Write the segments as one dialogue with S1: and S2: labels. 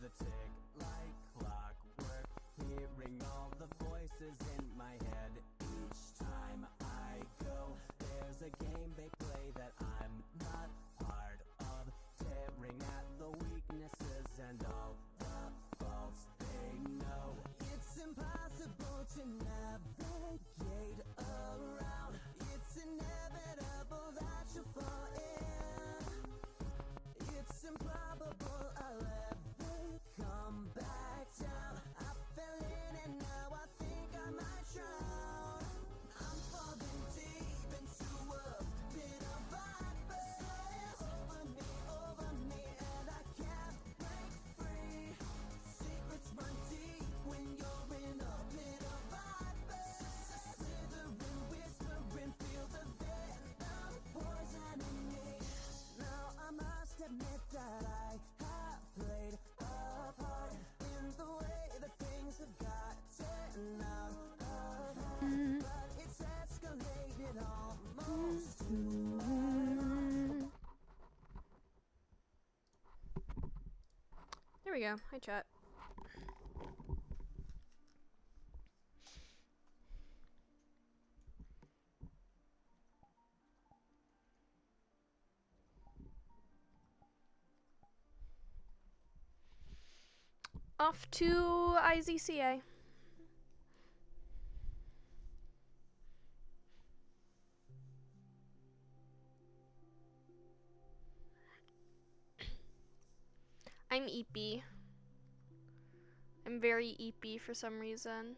S1: the tick like clockwork, hearing all the voices in my head. Each time I go, there's a game they play that I'm not part of, tearing at the weaknesses and all the faults they know. It's impossible to navigate around. It's inevitable that you'll fall in. It's improbable I'll ever come back down. I fell in and now I think I might drown. I'm falling deep into a pit of violence over me, and I can't break free. Secrets run deep when you're in a pit of violence. Slithering, whispering, feel the venom poisoning me. Now I must admit that I have played a part in the way that things have gotten out of hand, but it's escalated almost too bad.
S2: There we go. Hi, chat. Off to IZCA. I'm EP. I'm very EP for some reason.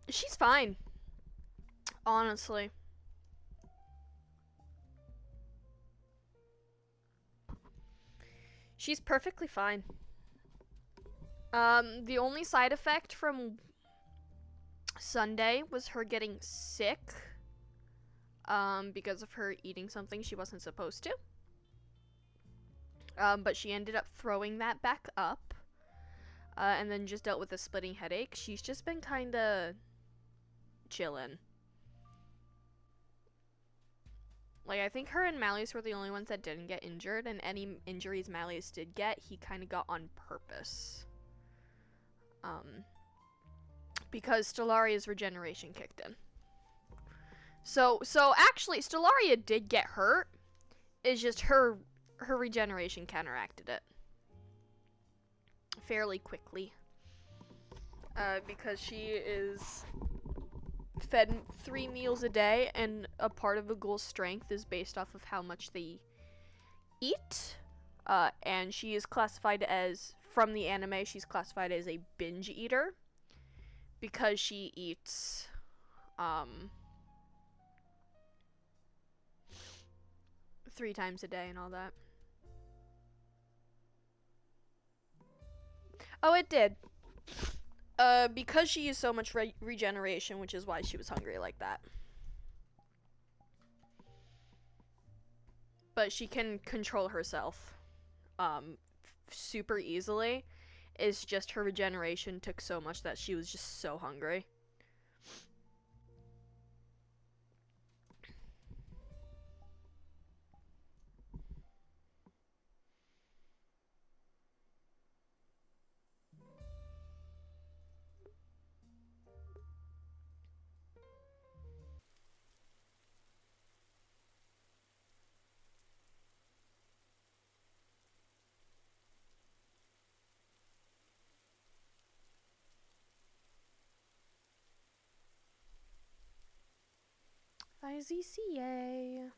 S2: She's fine. Honestly. She's perfectly fine. The only side effect from Sunday was her getting sick. Because of her eating something she wasn't supposed to. But she ended up throwing that back up. And then just dealt with a splitting headache. She's just been kinda chillin'. Like, I think her and Malleus were the only ones that didn't get injured, and any injuries Malleus did get, he kind of got on purpose. Because Stellaria's regeneration kicked in. So actually, Stellaria did get hurt. It's just her regeneration counteracted it fairly quickly. Because she is fed 3 meals a day, and a part of the ghoul's strength is based off of how much they eat. And she is classified as, from the anime, she's classified as a binge eater because she eats 3 times a day and all that. Oh, it did. Because she used so much regeneration, which is why she was hungry like that. But she can control herself super easily. It's just her regeneration took so much that she was just so hungry. IZCA.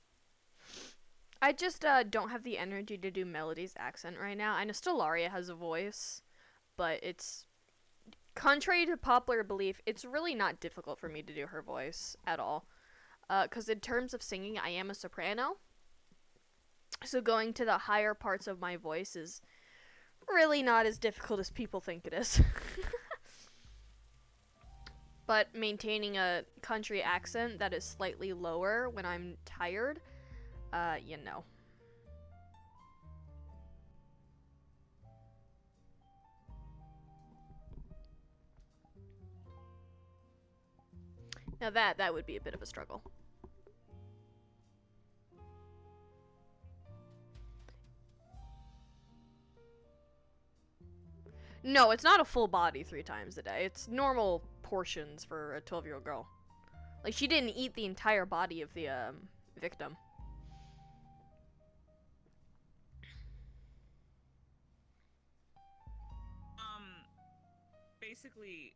S2: I just don't have the energy to do Melody's accent right now. I know Stellaria has a voice, but it's contrary to popular belief, it's really not difficult for me to do her voice at all. Because in terms of singing, I am a soprano, so going to the higher parts of my voice is really not as difficult as people think it is. But maintaining a country accent that is slightly lower when I'm tired, you know. Now that would be a bit of a struggle. No, it's not a full body 3 times a day. It's normal portions for a 12-year-old girl. Like, she didn't eat the entire body of the victim.
S3: Basically,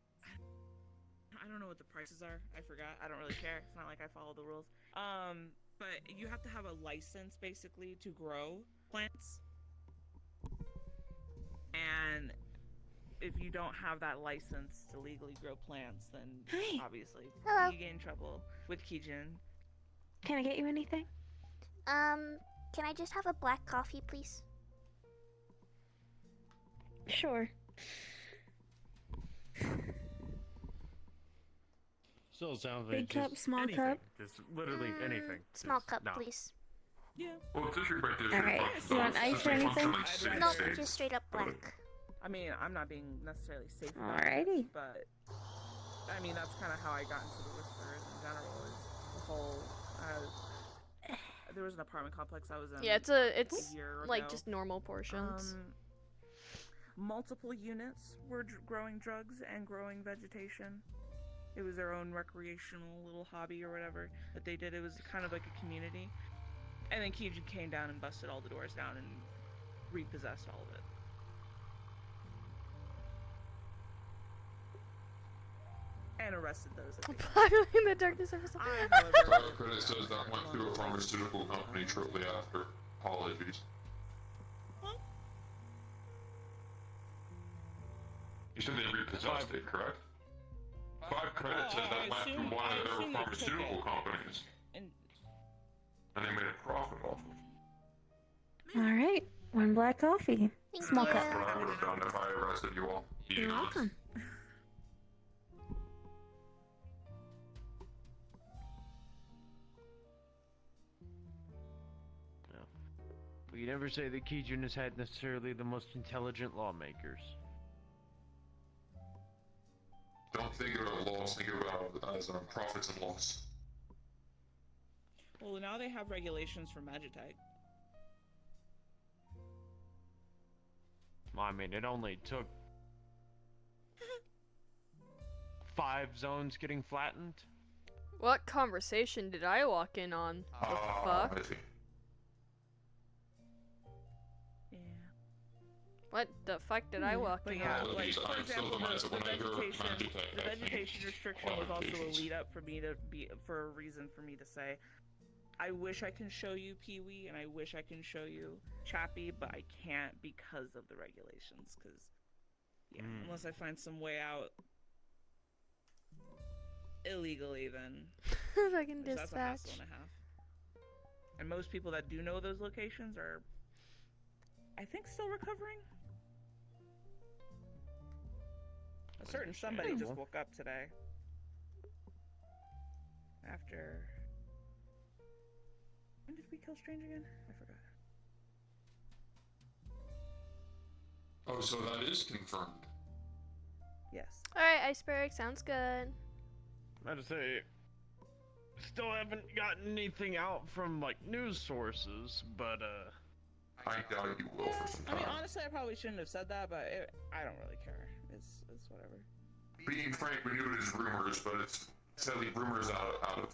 S3: I don't know what the prices are. I forgot. I don't really care. It's not like I follow the rules. But you have to have a license basically to grow plants. And if you don't have that license to legally grow plants, then obviously you get in trouble with Kijin.
S4: Can I get you anything?
S5: Can I just have a black coffee, please?
S4: Sure.
S6: Still sounds like
S4: Big cup,
S6: just
S4: small
S6: anything.
S4: cup?
S6: Just literally anything.
S5: Small
S6: Just
S5: cup,
S6: no.
S5: please.
S3: Yeah.
S7: Well, district by district.
S4: Alright,
S7: functions
S4: you want
S7: on
S4: ice or
S7: specific
S4: anything?
S7: functions like
S5: No,
S7: state.
S5: just straight up black.
S3: I mean, I'm not being necessarily safe about
S4: Alrighty.
S3: it, but I mean, that's kind of how I got into the Whisperers in general, is the whole, there was an apartment complex I was in.
S2: Yeah, it's
S3: a year
S2: like
S3: ago.
S2: just normal portions.
S3: Multiple units were growing drugs and growing vegetation. It was their own recreational little hobby or whatever that they did. It was kind of like a community. And then Kijin came down and busted all the doors down and repossessed all of it. And arrested those that they
S2: Plotting the darkness of his
S3: I, however,
S7: Private credit says that went through a pharmaceutical company shortly after. Apologies. You said they repossessed it, correct? 5 credit says that went through one of their pharmaceutical companies.
S3: and
S7: And they made a profit off of it.
S4: Alright, 1 black coffee.
S5: Thank
S4: Small
S5: you.
S4: cup.
S7: That's what I would have done if I arrested you all.
S4: You're welcome.
S6: But you never say that Kijun has had necessarily the most intelligent lawmakers.
S7: Don't think about loss, think about it as profits and loss.
S3: well, now they have regulations for Magitite.
S6: I mean, it only took 5 zones getting flattened.
S2: What conversation did I walk in on? The fuck?
S7: I see.
S3: Yeah.
S2: What the fuck did I walk
S3: But
S2: in
S3: yeah,
S2: on?
S3: like, for
S7: I'm still
S3: example,
S7: the mindset
S3: the
S7: when I hear
S3: vegetation,
S7: Magitite,
S3: the
S7: I think
S3: vegetation restriction was also a
S7: qualifications.
S3: lead up for me to be, for a reason for me to say, I wish I can show you Pee-wee and I wish I can show you Chappie, but I can't because of the regulations, because, yeah, unless I find some way out illegally, then
S2: Fucking
S3: that's a
S2: dispatch.
S3: hassle and a half. And most people that do know those locations are, I think, still recovering. A certain somebody just
S6: Understandable.
S3: woke up today. After... When did we kill Strange again? I forgot.
S7: Oh, so that is confirmed.
S3: Yes.
S2: Alright, Iceberg, sounds good.
S6: I'd say, still haven't gotten anything out from like news sources, but
S7: I doubt you will for some
S3: I mean,
S7: time.
S3: honestly, I probably shouldn't have said that, but I don't really care. It's whatever.
S7: Being frank, we knew it as rumors, but it's sadly rumors out of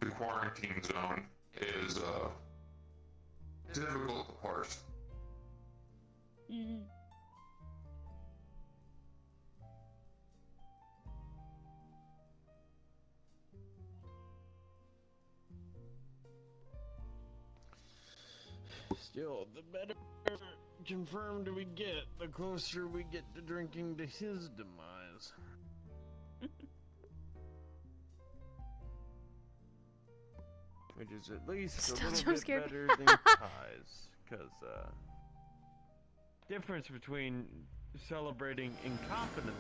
S7: the quarantine zone is difficult to parse.
S3: Mm-hmm.
S6: Still, the better confirmed we get, the closer we get to drinking to his demise. Which is at least
S2: Still
S6: a little
S2: jump
S6: bit
S2: scared me.
S6: better than ties, because difference between celebrating incompetency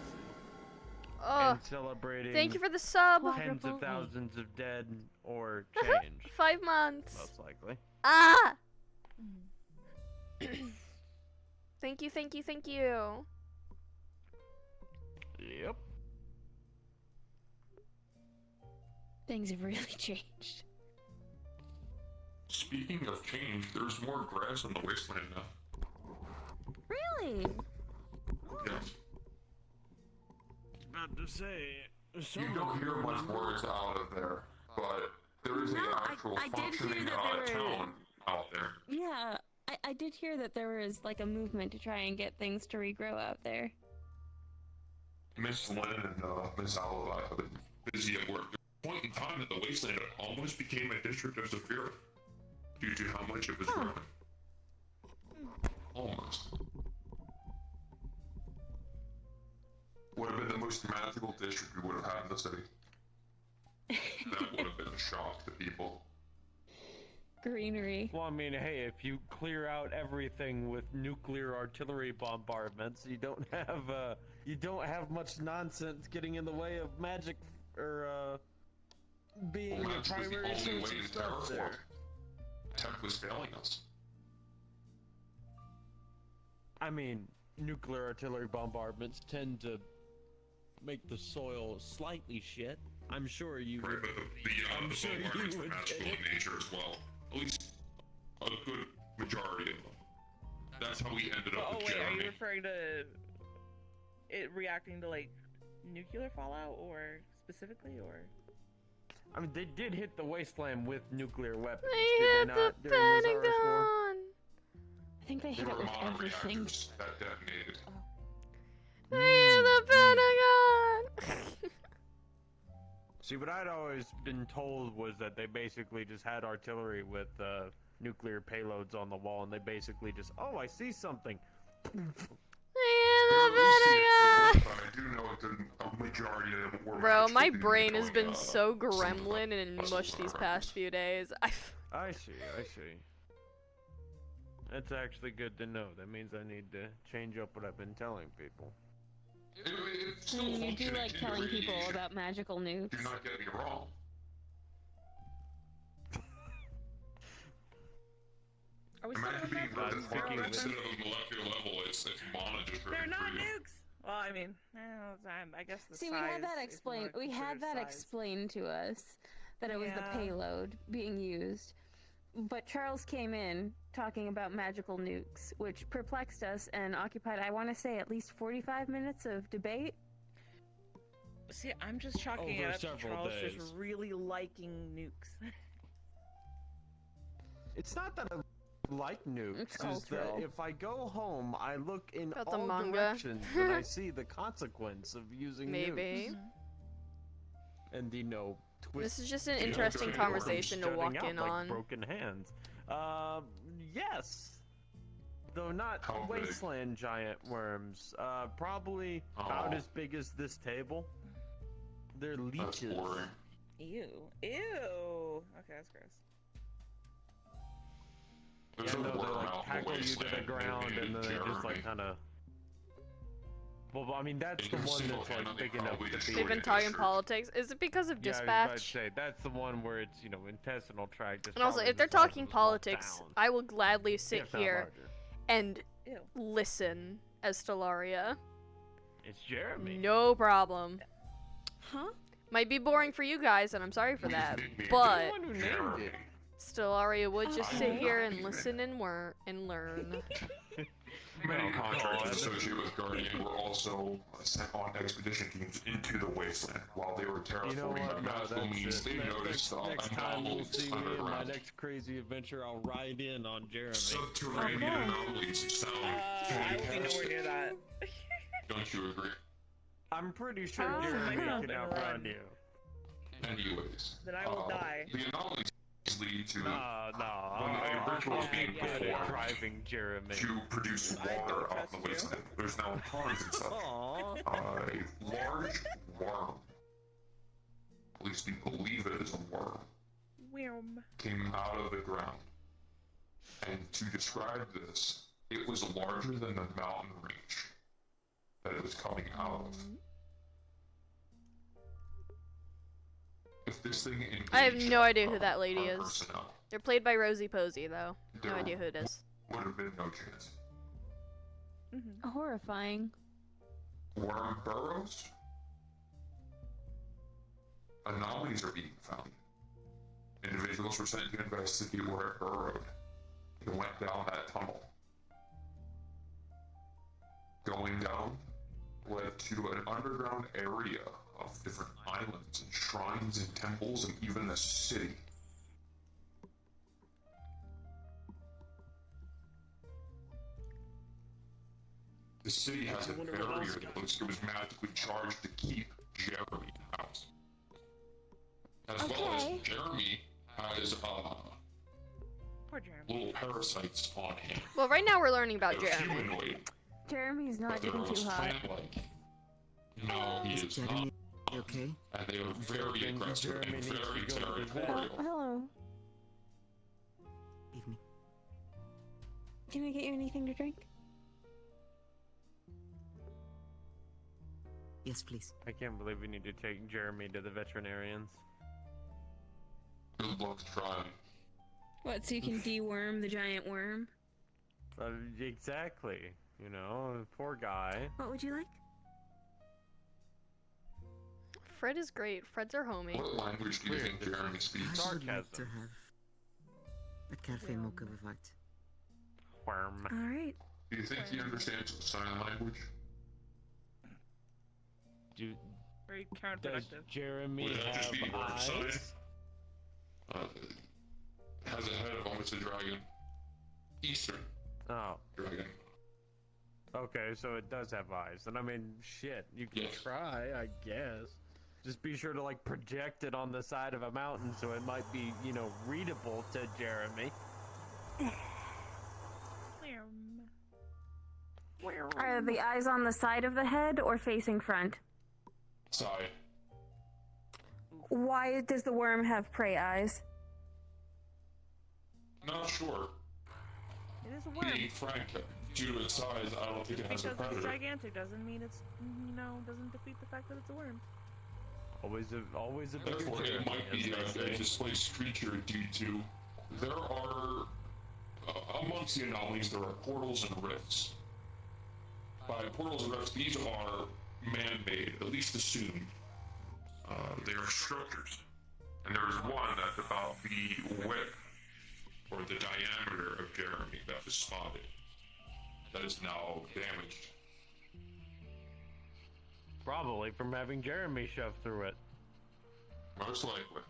S2: Oh,
S6: and celebrating
S2: thank you for the sub.
S6: tens of thousands of dead or change,
S2: 5 months.
S6: most likely.
S2: Ah! Thank you, thank you, thank you.
S6: Yep.
S4: Things have really changed.
S7: Speaking of change, there's more grass in the wasteland now.
S4: Really?
S7: Yes.
S6: About to say,
S7: You don't hear much words out of there, but there is an actual
S4: I did hear
S7: functioning
S4: that there were-
S7: town out there.
S4: Yeah, I did hear that there was like a movement to try and get things to regrow out there.
S7: Miss Lynn and Miss Alva have been busy at work. There was a point in time that the wasteland almost became a district of Zephyr due to how much it was growing. Almost. Would have been the most magical district we would have had in the city. That would have been a shock to people.
S4: Greenery.
S6: well, I mean, hey, if you clear out everything with nuclear artillery bombardments, you don't have much nonsense getting in the way of magic or being
S7: Well,
S6: a
S7: that's the
S6: primary
S7: only
S6: source
S7: way
S6: of
S7: to
S6: stuff
S7: terraform.
S6: there.
S7: Tech was failing us.
S6: I mean, nuclear artillery bombardments tend to make the soil slightly shit. I'm sure you
S7: Right,
S6: would.
S7: but the
S6: sure you
S7: bombardments were
S6: would
S7: magical
S6: get it.
S7: in nature as well. At least a good majority of them. That's how we ended up
S3: Oh
S7: with
S3: wait, are you
S7: Jeremy.
S3: referring to it reacting to like nuclear fallout, or specifically, or?
S6: I mean, they did hit the wasteland with nuclear weapons.
S2: They
S6: did
S2: hit
S6: they
S2: the
S6: not during the Tsarist War?
S2: Pentagon.
S4: I think they
S7: They
S4: hit it
S7: were
S4: with
S7: mono
S4: everything.
S7: reactors that detonated.
S2: They hit the Pentagon.
S6: See, what I'd always been told was that they basically just had artillery with nuclear payloads on the wall, and they basically just, oh, I see something.
S2: They hit
S7: There
S2: the
S7: are at least the
S2: Pentagon.
S7: but I do know that a majority of them were
S2: Bro,
S7: magical
S2: my
S7: being
S2: brain has
S7: going,
S2: been so
S7: some of the
S2: gremlin and
S7: vessels
S2: mush
S7: that
S2: these
S7: are
S2: past few days.
S6: I see. That's actually good to know. That means I need to change up what I've been telling people.
S7: It's
S4: I
S7: still
S4: mean, you do
S7: functioning
S4: like
S7: due to
S4: telling people
S7: radiation.
S4: about magical nukes.
S7: Do not get me wrong.
S3: Are we still
S7: Imagine
S3: going
S7: being
S3: back
S6: Not
S3: to
S7: written
S3: zero
S6: sticking
S7: down
S6: with
S7: instead
S3: weapons?
S7: of a molecular level. It's mono-descriptive
S3: They're not
S7: for you.
S3: nukes. Well, I mean, I guess the
S4: See,
S3: size.
S4: we had that
S3: if you
S4: explained.
S3: wanna
S4: We had
S3: consider
S4: that
S3: size.
S4: explained to us that it was the
S3: Yeah.
S4: payload being used. But Charles came in talking about magical nukes, which perplexed us and occupied, I want to say, at least 45 minutes of debate.
S3: See, I'm just chalking
S6: Over
S3: it up to
S6: several
S3: Charles
S6: days.
S3: just really liking nukes.
S6: It's not that I like nukes,
S4: It's
S6: it's that
S4: cultural.
S6: if I go home, I look in
S2: About the
S6: all
S2: manga.
S6: directions and I see the consequence of using
S2: Maybe.
S6: nukes. And twist.
S2: This is just an
S7: Yeah,
S2: interesting
S7: okay.
S2: conversation to
S6: jutting
S2: walk
S6: out
S2: in
S6: like
S2: on.
S6: broken hands. Yes. Though not
S7: How big?
S6: wasteland giant worms. Probably about
S7: Oh.
S6: as big as this table. They're
S7: That's
S6: leeches.
S7: boring.
S3: Ew. Okay, that's gross.
S7: There's
S6: Yeah,
S7: a
S6: no, they
S7: worm
S6: like
S7: out in the
S6: tackle you to the
S7: wasteland
S6: ground
S7: named
S6: and then they just like
S7: Jeremy.
S6: kind of. Well, I mean that's the
S7: Every
S6: one
S7: single
S6: that's like
S7: family
S6: big enough
S7: probably
S6: to be.
S7: destroyed
S2: They've been
S7: it.
S2: talking
S7: Sure.
S2: politics. Is it because of
S6: Yeah, I was about to
S2: dispatch?
S6: say that's the one where it's intestinal tract. Is
S2: And also,
S6: probably
S2: if they're
S6: the size of
S2: talking
S6: a small
S2: politics,
S6: town,
S2: I will gladly sit
S6: if not
S2: here
S6: larger.
S2: and
S3: Ew.
S2: listen as Stellaria.
S6: It's Jeremy.
S2: No problem.
S4: Huh?
S2: Might be boring for you guys, and I'm sorry for that,
S7: Nicknamed
S6: You're the
S2: but
S6: one who named
S7: Jeremy.
S6: it.
S2: Stellaria would just sit
S4: Okay.
S2: here and listen and learn.
S7: Many
S6: Oh,
S7: contractors
S6: God.
S7: associated with Guardian were also sent on expedition teams into the wasteland while they were terraforming
S6: You know what?
S7: by
S6: No,
S7: magical means.
S6: that's
S7: They
S6: it.
S7: noticed
S6: Next time we'll
S7: anomalies
S6: see me in my
S7: underground.
S6: next crazy adventure. I'll ride in on Jeremy.
S7: Subterranean
S4: Okay.
S7: anomalies sound
S3: I will be nowhere near that.
S7: Don't you agree?
S6: I'm pretty sure
S4: Oh,
S6: Jeremy
S3: myself
S6: can
S3: in a
S6: outrun
S3: run.
S6: you.
S7: Anyways.
S3: Then I will die.
S7: The anomalies Lead to
S6: No.
S7: when a ritual is being
S3: yeah,
S6: Good at
S7: performed
S6: driving, Jeremy.
S7: to produce
S3: I don't
S7: water out in the
S3: trust you.
S7: wasteland. There's now ponds and such.
S6: Aww.
S7: A large worm, at least we believe it is a worm,
S3: Worm.
S7: came out of the ground. And to describe this, it was larger than the mountain range that it was coming out of. If this thing
S2: I have
S7: engaged
S2: no idea who
S7: our-
S2: that lady
S7: our
S2: is.
S7: personnel,
S2: They're played by Rosie Posey, though. No
S7: there
S2: idea who it is.
S7: would have been no chance.
S3: Mm-hmm.
S4: Horrifying.
S7: Worm burrows? Anomalies are being found. Individuals were sent to investigate where it burrowed. It went down that tunnel. Going down led to an underground area of different islands and shrines and temples and even a city. The city has a barrier that looks like it was magically charged to keep Jeremy out. As well as
S5: Okay.
S7: Jeremy has
S3: Poor Jeremy.
S7: little parasites on him.
S2: Well, right now we're learning about
S7: They're
S2: Jeremy.
S7: humanoid,
S4: Jeremy's not
S7: but they're
S4: getting too
S7: almost
S4: hot.
S7: plant-like. No, he
S8: Is
S7: is not.
S8: Jeremy okay?
S7: And they are very
S6: Jeremy
S7: aggressive and
S6: needs to
S7: very
S6: go to the vet.
S7: territorial.
S4: Hello.
S8: Evening.
S4: Can I get you anything to drink?
S8: Yes, please.
S6: I can't believe we need to take Jeremy to the veterinarians.
S7: Good luck trying.
S4: What, so you can deworm the giant worm?
S6: Exactly. You know, poor guy.
S4: What would you like?
S2: Fred is great. Fred's our homie.
S7: What language do you think Jeremy speaks?
S8: I would like to
S6: Sarcasm.
S8: have a cafe mocha with art.
S6: Worm.
S4: Alright.
S7: Do you think he understands sign language?
S3: Very
S6: Does
S3: counterproductive.
S6: Jeremy
S7: Would that just
S6: have
S7: be word
S6: eyes?
S7: sign? Has a head of almost a dragon. Eastern
S6: Oh,
S7: dragon.
S6: okay, so it does have eyes. And I mean, shit, you can
S7: Yes.
S6: try, I guess. Just be sure to, like, project it on the side of a mountain so it might be, you know, readable to Jeremy.
S3: Worm.
S4: Are the eyes on the side of the head or facing front?
S7: Side.
S4: Why does the worm have prey eyes?
S7: Not sure.
S3: It is a worm.
S7: Being frank, due to its size, I don't think it has
S3: Because
S7: a
S3: it's
S7: predator.
S3: gigantic doesn't mean it's, doesn't defeat the fact that it's a worm.
S6: Always a bigger
S7: Therefore, it
S6: Jeremy,
S7: might be
S6: as they
S7: a
S6: say.
S7: displaced creature due to there are amongst the anomalies there are portals and rifts. By portals and rifts, these are man-made, at least assumed. They are structures, and there is one that's about the width or the diameter of Jeremy that was spotted. That is now damaged.
S6: Probably from having Jeremy shoved through it.
S7: Most likely.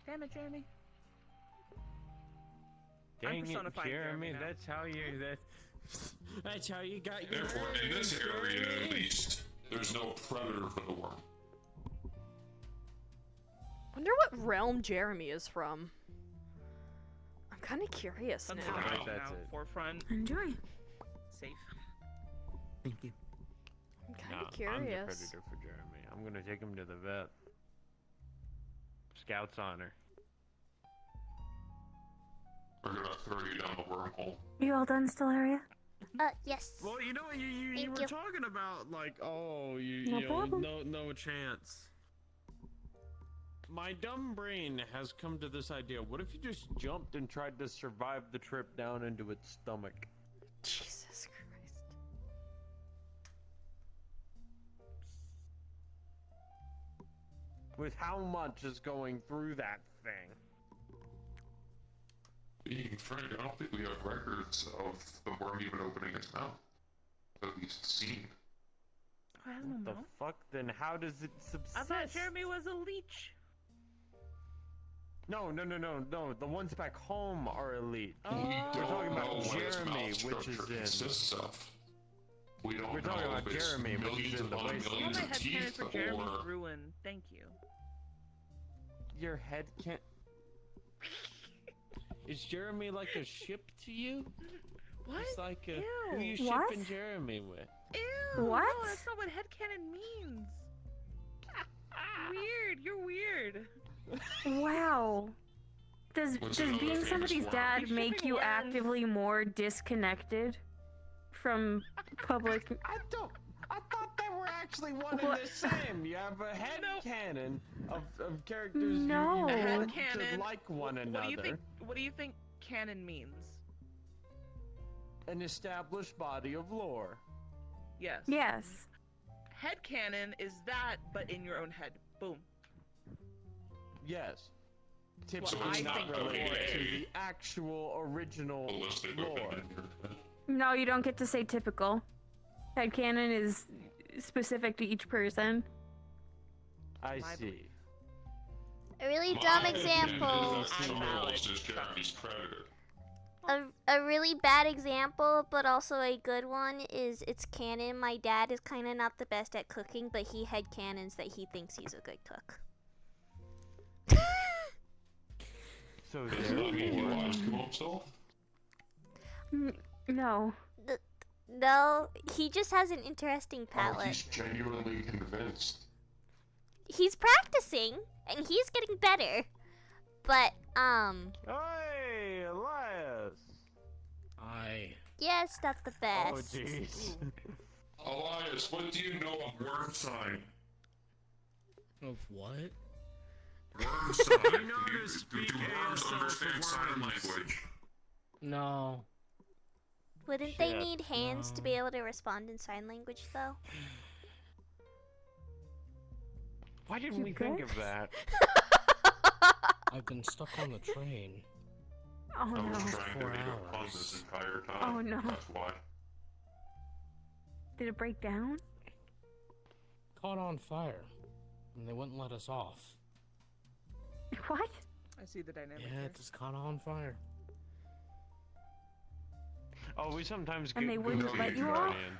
S3: Damn it, Jeremy. I'm
S6: Dang it,
S3: personifying
S6: Jeremy,
S3: Jeremy now.
S6: that's how you got your
S7: Therefore, in this area at least, there's no predator for the worm.
S2: Wonder what realm Jeremy is from. I'm kind of curious
S3: Sunset
S2: now.
S7: Wow.
S3: Island
S6: That's
S3: now,
S6: it.
S3: forefront,
S4: Enjoy.
S3: safe.
S8: Thank you.
S2: I'm kind
S6: Nah,
S2: of
S6: I'm the
S2: curious.
S6: predator for Jeremy. I'm gonna take him to the vet. Scout's honor.
S7: We're gonna throw you down the wormhole.
S4: You all done, Stellara?
S5: Yes.
S9: Well, you know, you
S5: Thank
S9: were
S5: you.
S9: talking about like, oh,
S4: No
S9: you know,
S4: problem.
S9: no chance. My dumb brain has come to this idea.
S6: What if you just jumped and tried to survive the trip down into its stomach?
S2: Jesus Christ.
S6: With how much is going through that thing?
S7: Being frank, I don't think we have records of the worm even opening its mouth. At least seen.
S3: I don't
S6: The
S3: know.
S6: fuck? Then how does it subsist?
S3: I thought Jeremy was a leech.
S6: No. The ones back home are elite.
S3: Oh.
S7: We
S6: We're
S7: don't
S6: talking about
S7: know what its
S6: Jeremy,
S7: mouth
S6: which
S7: structure
S6: is in-
S7: consists of. We don't
S6: We're talking
S7: know
S6: about
S7: if it's
S6: Jeremy, which is
S7: millions
S6: in the
S7: upon
S6: wasteland.
S3: All
S7: millions
S3: my
S7: of
S3: head cannon
S7: teeth
S3: for Jeremy's
S7: or
S3: ruin. Thank you.
S6: Your head can't.
S9: Is Jeremy like a ship to you?
S3: What?
S9: It's like a,
S3: Ew.
S9: who you
S4: What?
S9: shipping Jeremy with?
S3: Ew.
S4: What?
S3: No, that's not what headcanon means. Weird. You're weird.
S4: Wow. Does
S7: What's
S4: being
S7: another
S4: somebody's
S7: famous
S4: dad
S3: He's
S4: make
S3: shipping
S4: you
S3: worms.
S4: actively more disconnected from public?
S6: I thought they were actually one and
S4: What?
S6: the same. You have a head
S3: No.
S6: canon of characters you
S4: No.
S6: want
S4: A
S3: head
S6: to
S3: canon.
S6: like one
S3: What
S6: another.
S3: do you think canon means?
S6: An established body of lore.
S3: Yes.
S4: Yes.
S3: Headcanon is that, but in your own head. Boom.
S6: Yes.
S3: So
S6: Typically
S3: I
S6: not
S3: think
S6: related
S3: lore
S6: to
S7: is-
S6: the actual original
S7: Ballistic
S6: lore.
S7: weapon in your head.
S4: No, you don't get to say typical. Headcanon is specific to each person.
S6: I
S3: My
S6: see.
S5: A really
S7: My
S5: dumb
S7: opinion
S5: example.
S7: is that Charles is Jeremy's predator.
S5: A really bad example, but also a good one, is it's canon. My dad is kind of not the best at cooking, but he headcanons that he thinks he's a good cook.
S6: So
S7: Does that mean he
S6: therefore,
S7: lies to himself?
S4: No.
S5: No, he just has an interesting
S7: Or
S5: palate.
S7: he's genuinely convinced.
S5: He's practicing, and he's getting better. But,
S6: hey, Elias.
S5: yeah, it's not the
S6: Oh,
S5: best.
S6: jeez.
S7: Elias, what do you know of worm sign?
S10: Of what?
S7: Worm sign.
S9: You know how to speak
S7: do worms
S9: ASL to
S7: understand sign
S9: worms.
S7: language?
S10: No.
S5: Wouldn't they
S6: Shit,
S5: need hands to be able to respond in sign language, though?
S6: Why didn't
S4: You
S6: we think
S4: good?
S6: of that?
S10: I've been stuck on the train.
S4: Oh
S7: I was
S4: no.
S7: trying to
S10: 4
S7: make a pun
S10: hours.
S7: this entire time.
S4: Oh, no.
S7: That's why.
S4: Did it break down?
S10: Caught on fire. And they wouldn't let us off.
S4: What?
S3: I see the dynamic
S10: Yeah,
S3: here.
S10: it just caught on fire.
S6: Oh, we sometimes get
S4: And they wouldn't
S6: goofy
S7: let you
S6: at
S7: off?
S6: the end.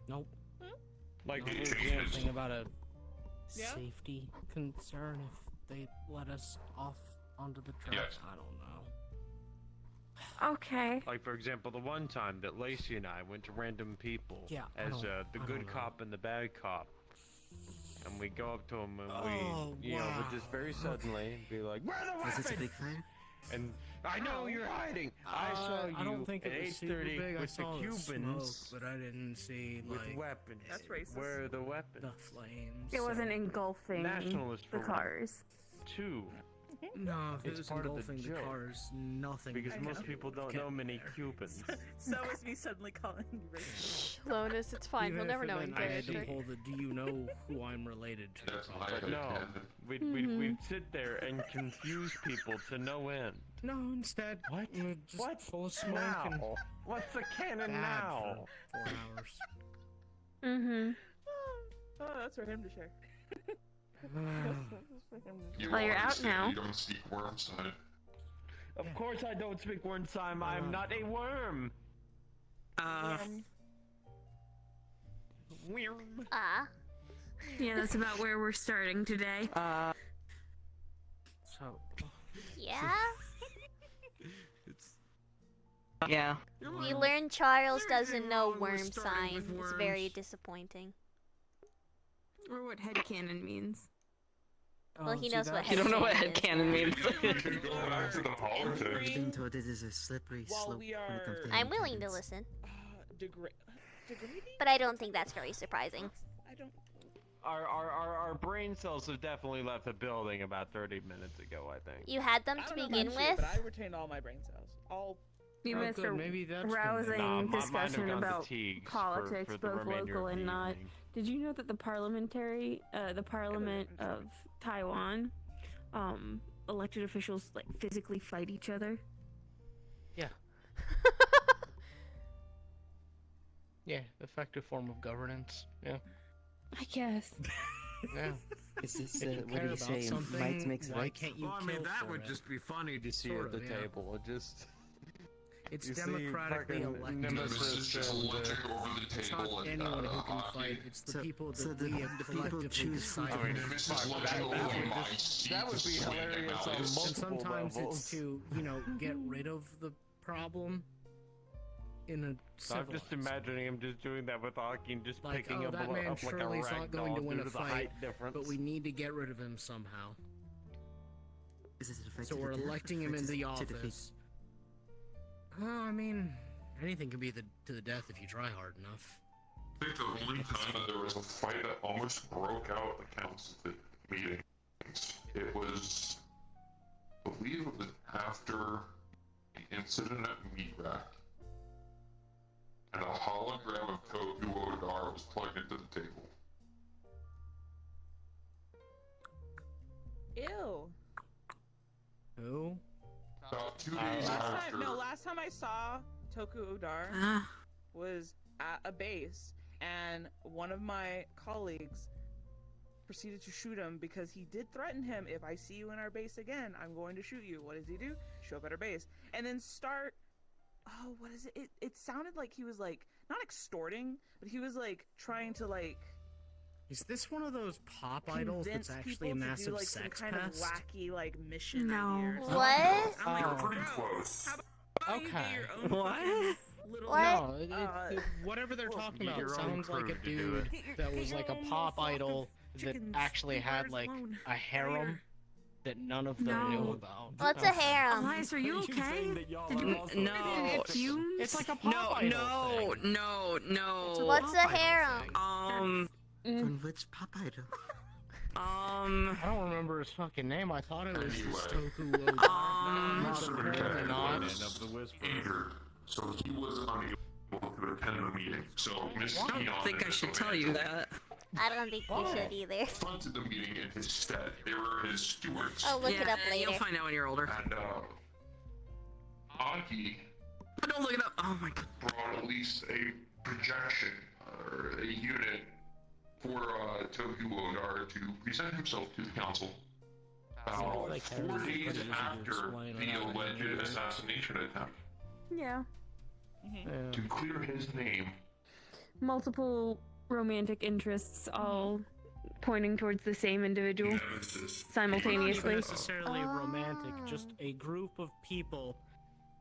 S10: Nope.
S6: Like,
S10: No,
S7: it
S10: there's
S7: changes.
S10: something about a
S3: Yeah?
S10: safety concern if they let us off onto the track.
S7: Yes.
S10: I don't know.
S4: Okay.
S6: like for example, the one time that Lacey and I went to random people
S10: Yeah, I
S6: as
S10: don't-
S6: the
S10: I
S6: good
S10: don't know.
S6: cop and the bad cop, and we go up to them and
S10: Oh,
S6: we, you know, would just very
S10: wow.
S6: suddenly be like, "Where are the
S8: Was
S6: weapons?"
S8: it a big fire?
S6: And I know you're hiding. I saw you
S10: I don't think
S6: at
S10: it was super
S6: 8:30
S10: big. I
S6: with the
S10: saw the
S6: Cubans
S10: smoke, but I didn't see
S6: with
S10: like
S6: weapons.
S3: That's racist.
S6: Where are the weapons?
S10: the flames.
S4: It wasn't
S10: so-
S4: engulfing
S6: Nationalist
S4: the
S6: for
S4: cars.
S6: two,
S10: No, if it
S6: It's
S10: was
S6: part of the
S10: engulfing the
S6: joke.
S10: cars, nothing.
S6: because
S3: I
S6: most
S3: know.
S6: people don't
S10: Get
S6: know many
S10: there.
S6: Cubans.
S3: So is me suddenly calling you racist.
S2: Slowness, it's fine.
S10: Even
S2: We'll
S10: if
S2: never
S10: it
S2: know in
S10: meant I had to
S2: character.
S10: pull the "Do you know who I'm related to?"
S7: That's my
S10: problem.
S6: No,
S7: headcanon.
S6: we'd sit there and confuse people to no end.
S10: No, instead,
S6: What?
S10: just
S6: What?
S10: full of smoke
S6: Now?
S10: and
S6: What's the canon
S10: bad
S6: now?
S10: for 4 hours.
S4: Mm-hmm.
S3: Oh, that's for him to share.
S7: You
S4: Well, you're out
S7: understand
S4: now.
S7: You don't speak worm sign.
S6: Of course I don't speak worm time. I'm not a worm.
S9: Worm.
S5: Ah.
S4: Yeah, that's about where we're starting today.
S10: So,
S5: Yeah?
S11: Yeah.
S5: We learned Charles doesn't
S10: Everything
S5: know
S10: wrong with
S5: worm
S10: starting
S5: sign.
S10: with
S5: It's very
S10: worms.
S5: disappointing.
S4: Or what headcanon means.
S5: Well, he knows what
S11: You don't know what
S5: headcanon is.
S11: headcanon means.
S7: You can go back to the
S8: I
S7: politics.
S8: was being told it is a slippery
S3: While
S8: slope
S3: we
S8: when it comes
S3: are-
S8: to
S5: I'm willing to
S8: independence.
S5: listen,
S3: Degrading?
S5: but I don't think that's very surprising.
S3: I don't.
S6: Our brain cells have definitely left the building about 30 minutes ago, I think.
S5: You had them
S3: I
S5: to
S3: don't know
S5: begin
S3: about you,
S5: with.
S3: but I retained all my brain cells. All.
S4: You
S10: Oh,
S4: missed
S10: good,
S4: a
S10: maybe that's when they-
S4: rousing
S6: Nah, mine have
S4: discussion
S6: gone to
S4: about
S6: Teagues
S4: politics,
S6: for the
S4: both
S6: remainder
S4: local
S6: of
S4: and
S6: the
S4: not.
S6: evening.
S4: Did you know that the parliament of Taiwan, elected officials like physically fight each other?
S10: yeah. Yeah, effective form of governance. Yeah.
S4: I guess.
S10: Yeah.
S8: Is this,
S10: If you
S8: what
S10: care
S8: do you
S10: about
S8: say, might
S10: something,
S8: makes
S10: why
S8: right?
S10: can't you
S6: Well, I
S10: kill
S6: mean, that
S10: for
S6: would
S10: it?
S6: just be funny to see
S10: Sort
S6: at the
S10: of, yeah.
S6: table. Just
S10: It's
S6: You see
S10: democratically
S6: fucking
S10: elected.
S7: Nemesis just lunging over the
S10: It's
S7: table
S10: not
S7: and
S10: anyone who can
S7: hockey.
S10: fight. It's the people
S8: so
S10: that
S8: the
S10: we have
S8: people
S10: collectively
S8: choose who
S10: decided.
S7: I mean, Nemesis lunging over my seat
S6: that would
S7: to
S6: be
S7: swing at
S6: hilarious on
S7: Malleus.
S6: multiple
S10: And sometimes
S6: levels.
S10: it's to, get rid of the problem in a
S6: So I'm
S10: civilized
S6: just imagining him just doing that with Aki and just
S10: Like,
S6: picking
S10: oh,
S6: him
S10: that
S6: up
S10: man
S6: like a
S10: surely is not going to
S6: ragdoll
S10: win
S6: due
S10: a
S6: to the
S10: fight,
S6: height difference.
S10: but we need to get rid of him somehow.
S8: Is it a fight
S10: So
S8: to
S10: we're
S8: the death,
S10: electing
S8: or
S10: him
S8: fight
S10: into the
S8: to defeat?
S10: office. I mean, anything can be to the death if you try hard enough.
S7: I think the only time that there was a fight that almost broke out the council meetings, it was, I believe it was after the incident at Meat Rack, and a hologram of Toku Odar was plugged into the table.
S3: Ew.
S10: Who?
S7: About 2 days after.
S3: Last time I saw Toku Odar
S11: Ah.
S3: was at a base, and one of my colleagues proceeded to shoot him because he did threaten him. If I see you in our base again, I'm going to shoot you. What does he do? Show up at our base, and then start. Oh, what is it? It sounded like he was like not extorting, but he was like trying to like.
S10: Is this one of those pop idols that's
S3: convince
S10: actually a
S3: people to
S10: massive
S3: do, like,
S10: sex
S3: some kind
S10: pest?
S3: of wacky like mission
S11: No.
S3: idea or something.
S5: What?
S3: I'm like,
S7: You're
S10: Oh.
S7: pretty
S3: bro,
S7: close.
S3: how about you
S10: Okay.
S3: get your own
S11: What?
S3: fucking little
S5: What?
S10: No, whatever they're
S3: well,
S10: talking
S6: get
S10: about
S6: your own
S10: sounds like
S6: crew
S10: a
S6: to do it.
S10: dude that was like a pop idol that actually had like a harem that none of them
S11: No.
S10: knew about.
S5: What's a harem?
S11: Elias, are you okay? Did you, no.
S10: It's like a pop
S11: No,
S10: idol
S11: no,
S10: thing.
S11: no.
S5: What's a harem?
S8: From which pop idol?
S10: I don't remember his fucking name. I thought it was
S7: Anyway.
S10: just Toku Odar.
S7: Mr.
S10: Apparently not.
S7: was injured, so he was unable to attend the meeting. So Miss
S11: I don't think I should tell you that.
S5: I don't think you should either.
S7: fronted the meeting in his stead. They were his stewards.
S5: I'll look it up
S11: You'll
S5: later.
S11: find out when you're older.
S7: And Aki
S11: Don't look it up. Oh my god.
S7: brought at least a projection or a unit for Toku Odar to present himself to the council. About
S10: like
S7: 4
S10: Harry's
S7: days
S10: prejudice to
S7: after
S10: explain
S7: the
S10: what
S7: alleged
S10: happened.
S7: assassination attempt,
S4: Yeah.
S7: to clear his name.
S4: Multiple romantic interests all pointing towards the same individual
S7: Nemesis.
S10: Not
S4: simultaneously.
S10: even necessarily romantic, just a group of people.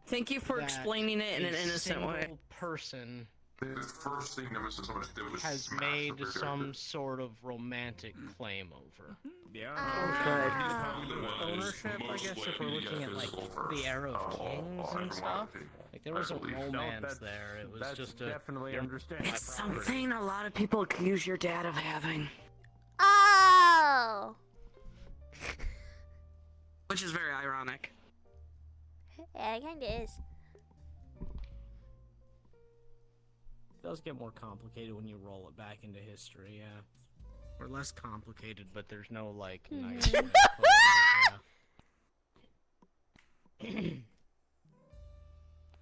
S11: Thank you for
S10: that
S11: explaining it in
S10: a
S11: an innocent way.
S10: single person
S7: The first thing Nemesis almost did was
S10: has
S7: smash
S10: made
S7: the
S10: some sort of romantic claim over.
S9: Yeah.
S10: Ownership, I guess, if we're looking at like the era of kings and stuff. Like there wasn't romance there. It was
S6: That's
S10: just a
S6: definitely understandable.
S11: It's something a lot of people accuse your dad of having,
S5: Oh!
S11: which is very ironic.
S5: Yeah, it kinda is.
S10: It does get more complicated when you roll it back into history, yeah. Or less complicated, but there's no like nice way of putting it,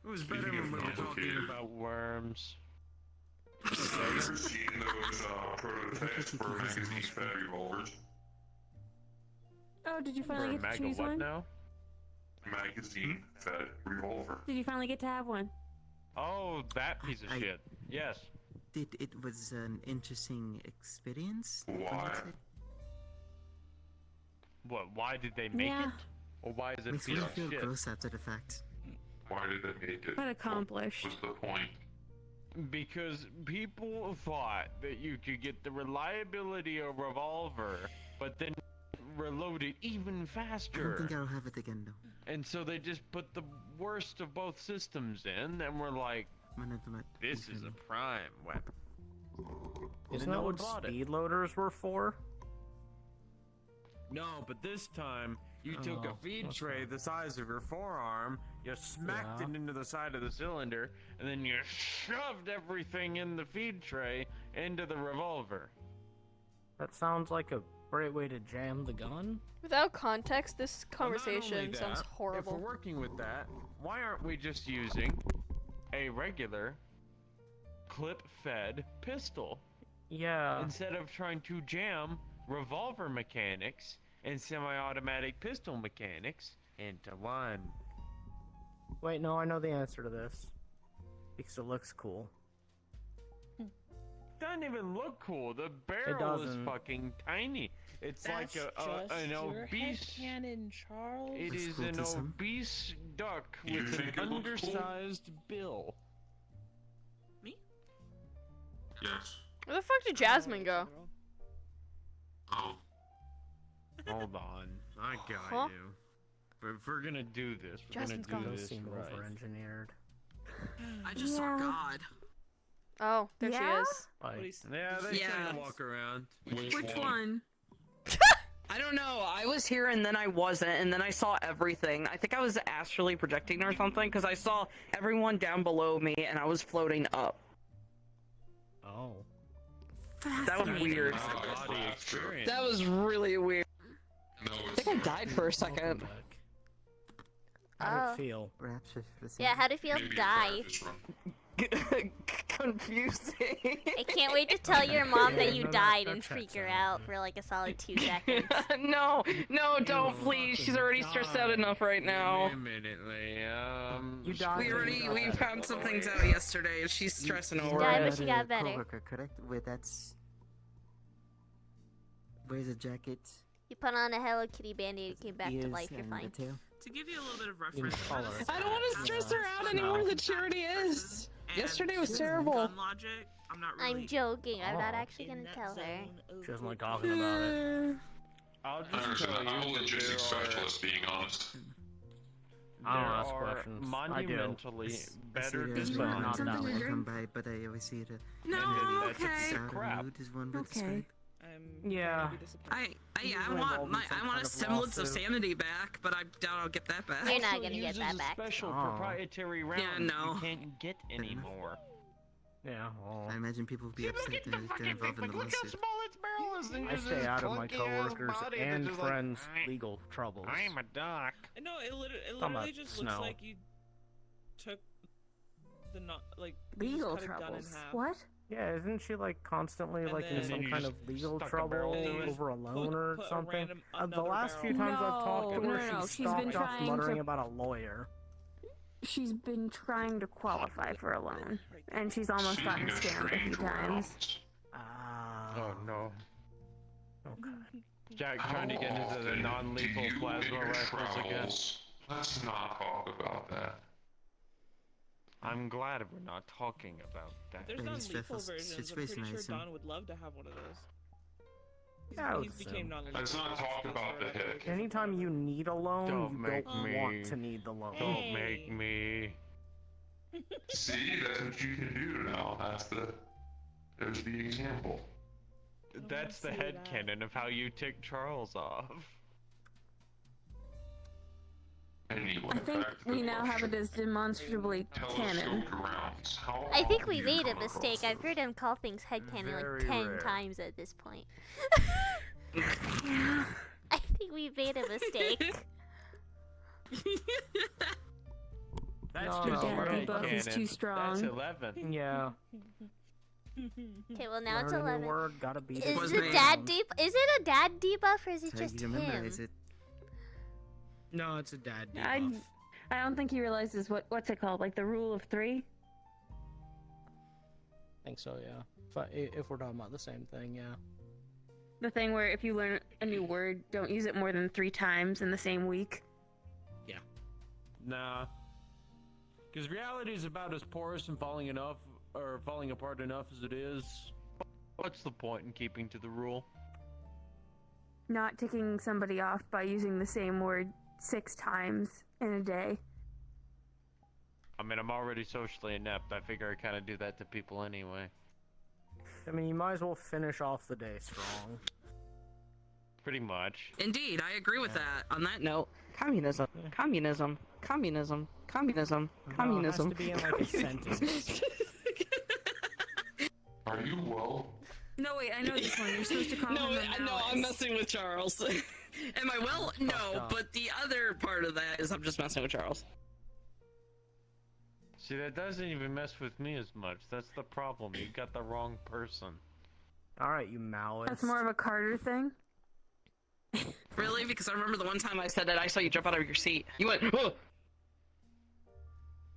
S9: It was better when we were talking about
S6: worms.
S7: Have you ever seen those prototypes for magazine-fed revolvers?
S4: Oh, did you
S6: For
S4: finally
S6: a
S4: get to
S6: mega
S4: choose
S6: what
S4: one?
S6: now?
S7: Magazine-fed revolver.
S4: Did you finally get to have one?
S6: Oh, that piece of
S8: I-
S6: shit. Yes.
S8: It was an interesting experience. I would
S7: Why?
S8: say.
S6: What? Why did they make
S4: Yeah.
S6: it? Or why is it a
S8: Makes me
S6: piece of
S8: feel
S6: shit?
S8: gross after the fact.
S7: Why did they make it?
S4: But accomplished.
S7: What was the point?
S6: Because people thought that you could get the reliability of revolver, but then reload it even
S8: I don't
S6: faster.
S8: think I'll have it again though.
S6: And so they just put the worst of both systems in, and we're like, this is a prime weapon.
S10: Isn't
S6: no
S10: that
S6: one
S10: what
S6: bought it.
S10: speed loaders were for?
S9: No, but this time you took a
S10: Oh,
S9: feed
S10: that's
S9: tray
S10: fine.
S9: the size of your forearm, you smacked
S10: Yeah.
S9: it into the side of the cylinder,
S6: And then you shoved everything in the feed tray into the revolver.
S10: That sounds like a great way to jam the gun.
S2: Without context, this
S9: Well, not only
S2: conversation sounds
S9: that,
S2: horrible.
S9: If we're working with that,
S6: Why aren't we just using a regular clip-fed pistol
S10: Yeah.
S6: instead of trying to jam revolver mechanics and semi-automatic pistol mechanics into one?
S10: Wait, no, I know the answer to this. Because it looks cool.
S6: Doesn't even look cool. The barrel is fucking tiny. It's
S3: That's
S6: like an
S3: your
S6: obese.
S3: headcanon, Charles.
S6: It is an obese duck
S7: You
S6: with
S7: think
S6: an
S7: it looks cool?
S6: undersized bill.
S3: Me?
S7: Yes.
S2: Where the fuck did Jasmine go?
S7: Oh.
S6: Hold on, I got
S2: Huh?
S6: you. But if we're gonna do this, we're
S2: Jasmine's
S6: gonna
S2: gone.
S6: do
S10: Those
S6: this
S10: seem
S6: right.
S10: over-engineered.
S11: I just saw God.
S2: Oh, there she
S4: Yeah?
S2: is.
S6: Yeah, they
S11: Yeah.
S6: kind of walk around.
S11: Which one? I don't know. I was here and then I wasn't, and then I saw everything. I think I was astrally projecting or something because I saw everyone down below me and I was floating up.
S10: Oh.
S11: That was weird.
S6: Body experience.
S11: That was really weird.
S7: No,
S11: I
S7: it's
S11: think I died for a second.
S10: How did it feel?
S8: Perhaps for the same.
S5: Yeah, how do you feel
S7: maybe a
S5: die?
S7: practice run.
S11: Confusing.
S5: I can't wait to tell your mom that
S10: Yeah,
S5: you
S10: no,
S5: died
S10: that
S5: and
S10: checks
S5: freak her
S10: out.
S5: out for like a solid 2 seconds.
S11: No, don't please. She's already stressed out enough right now.
S6: Immediately.
S10: You died.
S11: We found some things out yesterday and she's stressing over
S5: died,
S11: it.
S5: but she got better.
S8: Coworker, correct? Wait, that's. Where's the jacket?
S5: You put on a Hello Kitty band-aid and came back to
S8: Ears
S5: life, you're
S8: and
S5: fine.
S8: the tail.
S3: To give you a little bit of
S10: You
S3: reference,
S10: color it.
S11: I don't want to stress her out anymore than she already is.
S3: and
S11: Yesterday was
S3: gun
S11: terrible.
S3: logic, I'm not really
S5: I'm joking, I'm not
S10: Oh.
S5: actually
S3: in
S5: gonna
S3: that
S5: tell her.
S3: zone of
S10: She doesn't like
S3: okay.
S10: talking about it.
S6: I'll
S7: I
S6: just
S7: understand
S6: tell
S7: that.
S6: you
S7: I'm a
S6: that
S7: logistics
S6: there are,
S7: specialist, being honest.
S10: I don't
S6: there
S10: ask
S6: are
S10: questions. I do.
S6: monumentally
S8: I see
S6: better
S8: it as
S10: But
S8: well.
S10: not
S6: designs.
S10: that
S8: Something
S10: one.
S8: I come by, but I always see it.
S11: No,
S6: And
S11: I'm
S6: that's a
S11: okay.
S6: piece of crap.
S8: Mood is one would
S11: Okay.
S8: describe.
S3: I'm
S10: Yeah.
S3: gonna be disappointed.
S11: I
S10: Usually involved in some
S11: I want
S10: kind
S11: a
S10: of
S11: semblance of
S10: lawsuit.
S11: sanity back, but I doubt I'll get that back.
S5: You're not
S6: Also
S5: gonna get
S6: uses
S5: that
S6: a
S5: back.
S6: special
S10: Oh.
S6: proprietary round
S11: no.
S6: you can't get anymore.
S10: Yeah, well,
S8: I imagine people would be
S6: See,
S8: upset
S6: look at
S8: if
S6: the
S8: they're
S6: fucking
S8: involved in
S6: thing,
S8: the
S6: look how
S8: lawsuit.
S6: small its barrel is, and
S10: I
S6: just
S10: stay
S6: this
S10: out of my
S6: clunky-ass
S10: coworkers'
S6: body
S10: and
S6: that's just like,
S10: friends' legal troubles.
S6: I'm a duck.
S3: No, it
S10: Talking
S3: literally
S10: about
S3: just
S10: snow.
S3: looks like you took the not like you just
S4: Legal
S3: cut a gun in
S4: troubles.
S3: half.
S4: What?
S10: Yeah, isn't she like constantly
S3: And
S10: like in
S3: then-
S10: some
S6: you
S10: kind
S6: just
S10: of legal
S6: stuck a
S10: trouble
S6: barrel
S3: through it.
S10: over a loan or
S3: Put a
S10: something?
S3: random
S10: The
S3: another
S10: last few
S3: barrel.
S10: times I've talked to
S4: No,
S10: her,
S4: no, no,
S10: she's
S4: she's been
S10: stopped off
S4: trying
S10: muttering
S4: to-
S10: about a lawyer.
S4: She's been trying to qualify for a loan, and she's almost gotten
S7: Seeing
S4: scammed a few
S7: strange
S4: times.
S7: rounds.
S6: Oh no.
S10: Okay.
S6: Jack trying to get
S7: How
S6: into the
S7: often
S6: non-lethal
S7: do you
S6: plasma
S7: in your
S6: rifles again.
S7: travels- Let's not talk about that.
S6: I'm glad we're not talking about that.
S3: There's
S8: Maybe
S3: non-lethal
S8: Swiftle's
S3: versions. I'm
S8: situation,
S3: pretty
S8: I
S3: sure
S8: assume.
S3: Don would love to have one of those.
S10: Yeah, I would
S3: He's became
S10: assume.
S3: non-lethal.
S7: Let's not talk about the hit.
S10: Anytime you need a loan,
S6: Don't
S10: you
S6: make
S10: don't
S6: me.
S10: want to need the loan.
S6: Don't make me.
S7: See, that's what you can do now. There's the example.
S6: That's the
S3: say that.
S6: headcanon of how you tick Charles off.
S7: Anyway,
S4: I think
S7: back to
S4: we
S7: the
S4: now have
S7: question.
S4: it as demonstrably canon.
S7: Telescoped rounds. How
S5: I think
S7: often
S5: we
S7: do you
S5: made a
S7: come across
S5: mistake. I've
S7: those?
S5: heard him call things headcanon
S6: Very
S5: like 10
S6: rare.
S5: times at this point.
S4: Yeah.
S5: I think we made a mistake.
S6: That's
S10: No,
S6: just
S10: no,
S6: right
S4: debuff is
S6: canon.
S4: too strong.
S6: That's 11.
S10: Yeah.
S5: Okay, well now it's
S10: Learn a new
S5: 11.
S10: word, gotta beat it.
S5: Is
S11: Was
S5: the
S11: me.
S5: dad is it a dad debuff or is it
S8: That's how
S5: just
S8: you
S5: him?
S8: memorize it.
S10: No, it's a dad
S4: I
S10: debuff.
S4: I don't think he realizes what's it called, like the rule of 3.
S10: I think so, yeah. If we're talking about the same thing, yeah.
S4: The thing where if you learn a new word, don't use it more than 3 times in the same week.
S6: Nah. Because reality is about as porous and falling apart enough as it is. What's the point in keeping to the rule?
S4: Not ticking somebody off by using the same word 6 times in a day.
S6: I mean, I'm already socially inept. I figure I kind of do that to people anyway.
S10: I mean, you might as well finish off the day strong.
S6: Pretty much.
S11: Indeed, I agree with that. On that note, communism, communism, communism, communism, communism.
S10: No, it has to be in like a sentence.
S7: Are you well?
S4: No, wait, I know this one. You're supposed to call
S11: No,
S4: him a
S11: no, I'm messing with Charles. Am I well? No,
S10: up.
S11: but the other part of that is I'm just messing with Charles.
S6: See, that doesn't even mess with me as much. That's the problem. You got the wrong person.
S10: Alright, you Maoist.
S4: That's more of a Carter thing.
S11: Really? Because I remember the one time I said that I saw you jump out of your seat. You went, oh!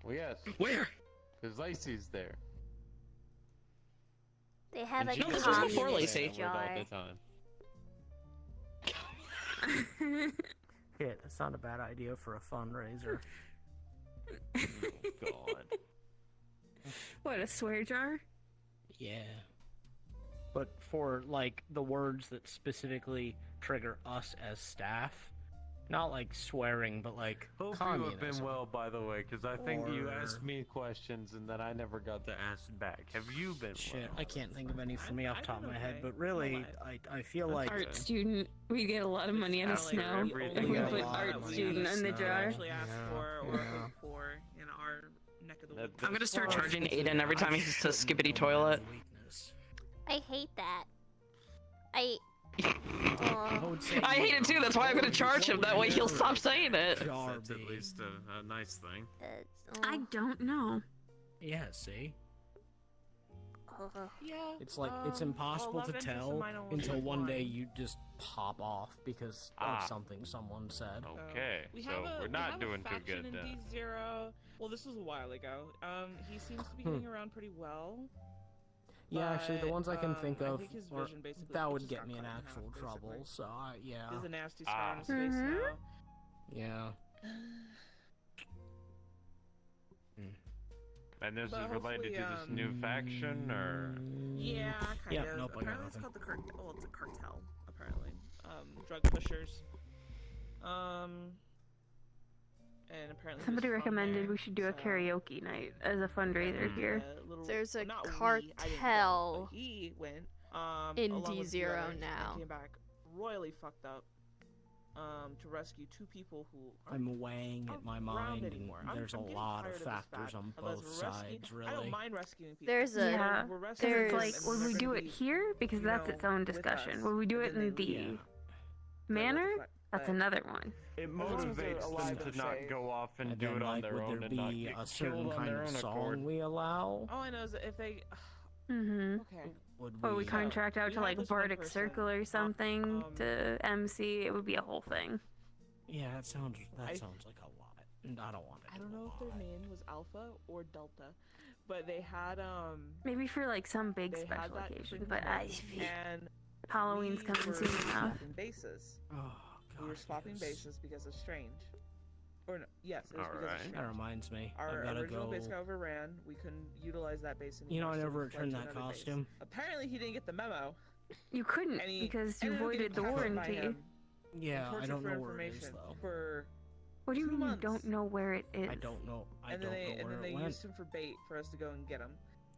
S6: Well, yes.
S11: Where?
S6: Because Lacey's there.
S5: They have
S6: And
S5: a
S6: she
S11: this was before
S5: communist
S11: Lacey.
S5: jar.
S6: All the time.
S10: Yeah, that's not a bad idea for a fundraiser.
S6: Oh, God.
S4: What, a swear jar?
S10: Yeah. But for, like, the words that specifically trigger us as staff, not like swearing, but like
S6: Hope you
S10: communism.
S6: have been well, by the way, because I think you asked
S10: Or-
S6: me questions and then I never got to ask back. Have you been
S10: Shit,
S6: well?
S10: I can't think of any for me off the top of my head,
S3: okay.
S10: but really, I feel like...
S4: Art student. We get a lot of money out of
S3: It's kinda
S4: snow.
S3: like
S6: everything
S4: If we
S6: got a
S4: put
S6: lot of
S4: art
S6: money
S4: student
S10: out of
S4: in the
S10: snow.
S4: jar.
S3: Actually asked
S10: Yeah,
S3: for or
S10: yeah.
S3: hope for in our neck of the woods.
S11: I'm gonna start
S10: Well,
S11: charging
S10: it's-
S11: Aiden every time he says skibbity toilet.
S10: Weakness.
S5: I hate that. I.
S10: I
S5: Oh.
S10: would say
S11: I hate it too, that's why I'm gonna charge him, that way he'll stop saying it.
S10: Jar
S9: That's at
S10: B.
S9: least a nice thing.
S4: I don't know.
S10: Yeah, see?
S3: Yeah.
S10: It's like, it's impossible to
S3: 11%
S10: tell
S3: mine will
S10: until
S3: be
S10: one day
S3: fine.
S10: you just pop off because of something someone said.
S6: Okay,
S3: We
S6: so
S3: have a,
S6: we're
S3: we
S6: not
S3: have
S6: doing
S3: a
S6: too
S3: faction
S6: good
S3: in
S6: then.
S3: D0. Well, this was a while ago. He seems to be getting around pretty well.
S10: Yeah, actually, the
S3: but,
S10: ones I can think
S3: I
S10: of,
S3: think his
S10: or
S3: vision basically
S10: that
S3: it
S10: would
S3: just
S10: get
S3: got
S10: me in
S3: cut half,
S10: actual
S3: basically.
S10: trouble, so yeah.
S3: There's a nasty scar on his face
S4: Mhm.
S3: now.
S10: Yeah.
S6: And this
S3: But
S6: is related to
S3: hopefully,
S6: this new faction, or?
S3: Yeah, kind
S10: Yeah,
S3: of.
S10: nope, I got
S3: Apparently it's
S10: nothing.
S3: called the cartel. Well, it's a cartel, apparently. Drug pushers. And apparently
S4: Somebody
S3: he's from
S4: recommended
S3: there,
S4: we should do a
S3: so-
S4: karaoke night as a fundraiser here.
S2: There's a
S3: not we, I didn't
S2: cartel
S3: go, but he went.
S2: in
S3: along with two
S2: D0
S3: others, and
S2: now.
S3: came back royally fucked up. To rescue two people who
S10: I'm weighing at my mind, and
S3: anymore.
S10: there's a
S3: I'm getting
S10: lot
S3: tired
S10: of
S3: this
S10: factors
S3: fact.
S10: on
S3: Unless
S10: both
S3: we're rescuing-
S10: sides,
S3: I
S10: really.
S3: don't mind rescuing people.
S2: There's a-
S4: Yeah,
S3: We're
S4: because
S3: rescuing
S4: it's
S3: them,
S4: like,
S3: and
S4: would
S3: they're
S4: we
S3: gonna
S4: do it
S3: be,
S4: here? Because
S3: you
S4: that's
S3: know,
S4: its own
S3: with
S4: discussion.
S3: us,
S4: Would we do
S3: but
S4: it
S3: then
S4: in
S3: they
S4: the
S3: leave.
S4: manor?
S3: But-
S4: That's another one.
S6: It
S3: long as they're
S6: motivates
S3: alive
S6: them
S3: and
S6: to not
S3: safe.
S6: go off and,
S10: And
S6: do
S10: then,
S6: it on
S10: like,
S6: their
S10: would
S6: own
S10: there
S6: and not
S10: be
S6: get
S10: a certain
S6: killed on
S10: kind
S6: their
S10: of
S6: own
S10: song
S6: accord.
S10: we allow?
S3: All I know is that if they,
S4: Mm-hmm.
S3: okay.
S10: Would
S4: Or we
S10: we?
S4: contract out
S3: we
S4: to
S3: have
S4: like
S3: this one
S4: Bardic
S3: person,
S4: Circle or something to MC. It would be a whole thing.
S10: Yeah, that sounds
S3: I-
S10: like a lot. And I don't want it.
S3: I don't know if their name was Alpha or Delta, but they had
S4: Maybe for like some big
S3: they had
S4: special
S3: that
S4: occasion,
S3: thing
S4: but
S3: and
S4: Halloween's
S3: we
S4: coming
S3: were
S4: soon enough.
S3: swapping bases.
S10: Oh, God.
S3: We were swapping
S10: yes.
S3: bases because of Strange. Or no, yes, it was because of
S6: Alright.
S3: Strange.
S10: That reminds me.
S3: Our
S10: I gotta
S3: original
S10: go.
S3: base got overran. We couldn't utilize that base anymore.
S10: You know, I
S3: so
S10: never
S3: we fled
S10: returned
S3: to
S10: that
S3: another base.
S10: costume.
S3: Apparently, he didn't get the memo.
S4: You couldn't
S3: And he
S4: because you
S3: ended up getting
S4: voided the
S3: captured by
S4: warranty.
S3: him
S10: Yeah,
S3: and
S10: I
S3: tortured
S10: don't
S3: for
S10: know where it is
S3: information
S10: though.
S3: for
S4: What do you
S3: 2
S4: mean
S3: months.
S4: you don't know where it is?
S10: I don't know. I
S3: and
S10: don't
S3: then they,
S10: know
S3: and
S10: where
S3: then they
S10: it went.
S3: used him for bait for us to go and get him.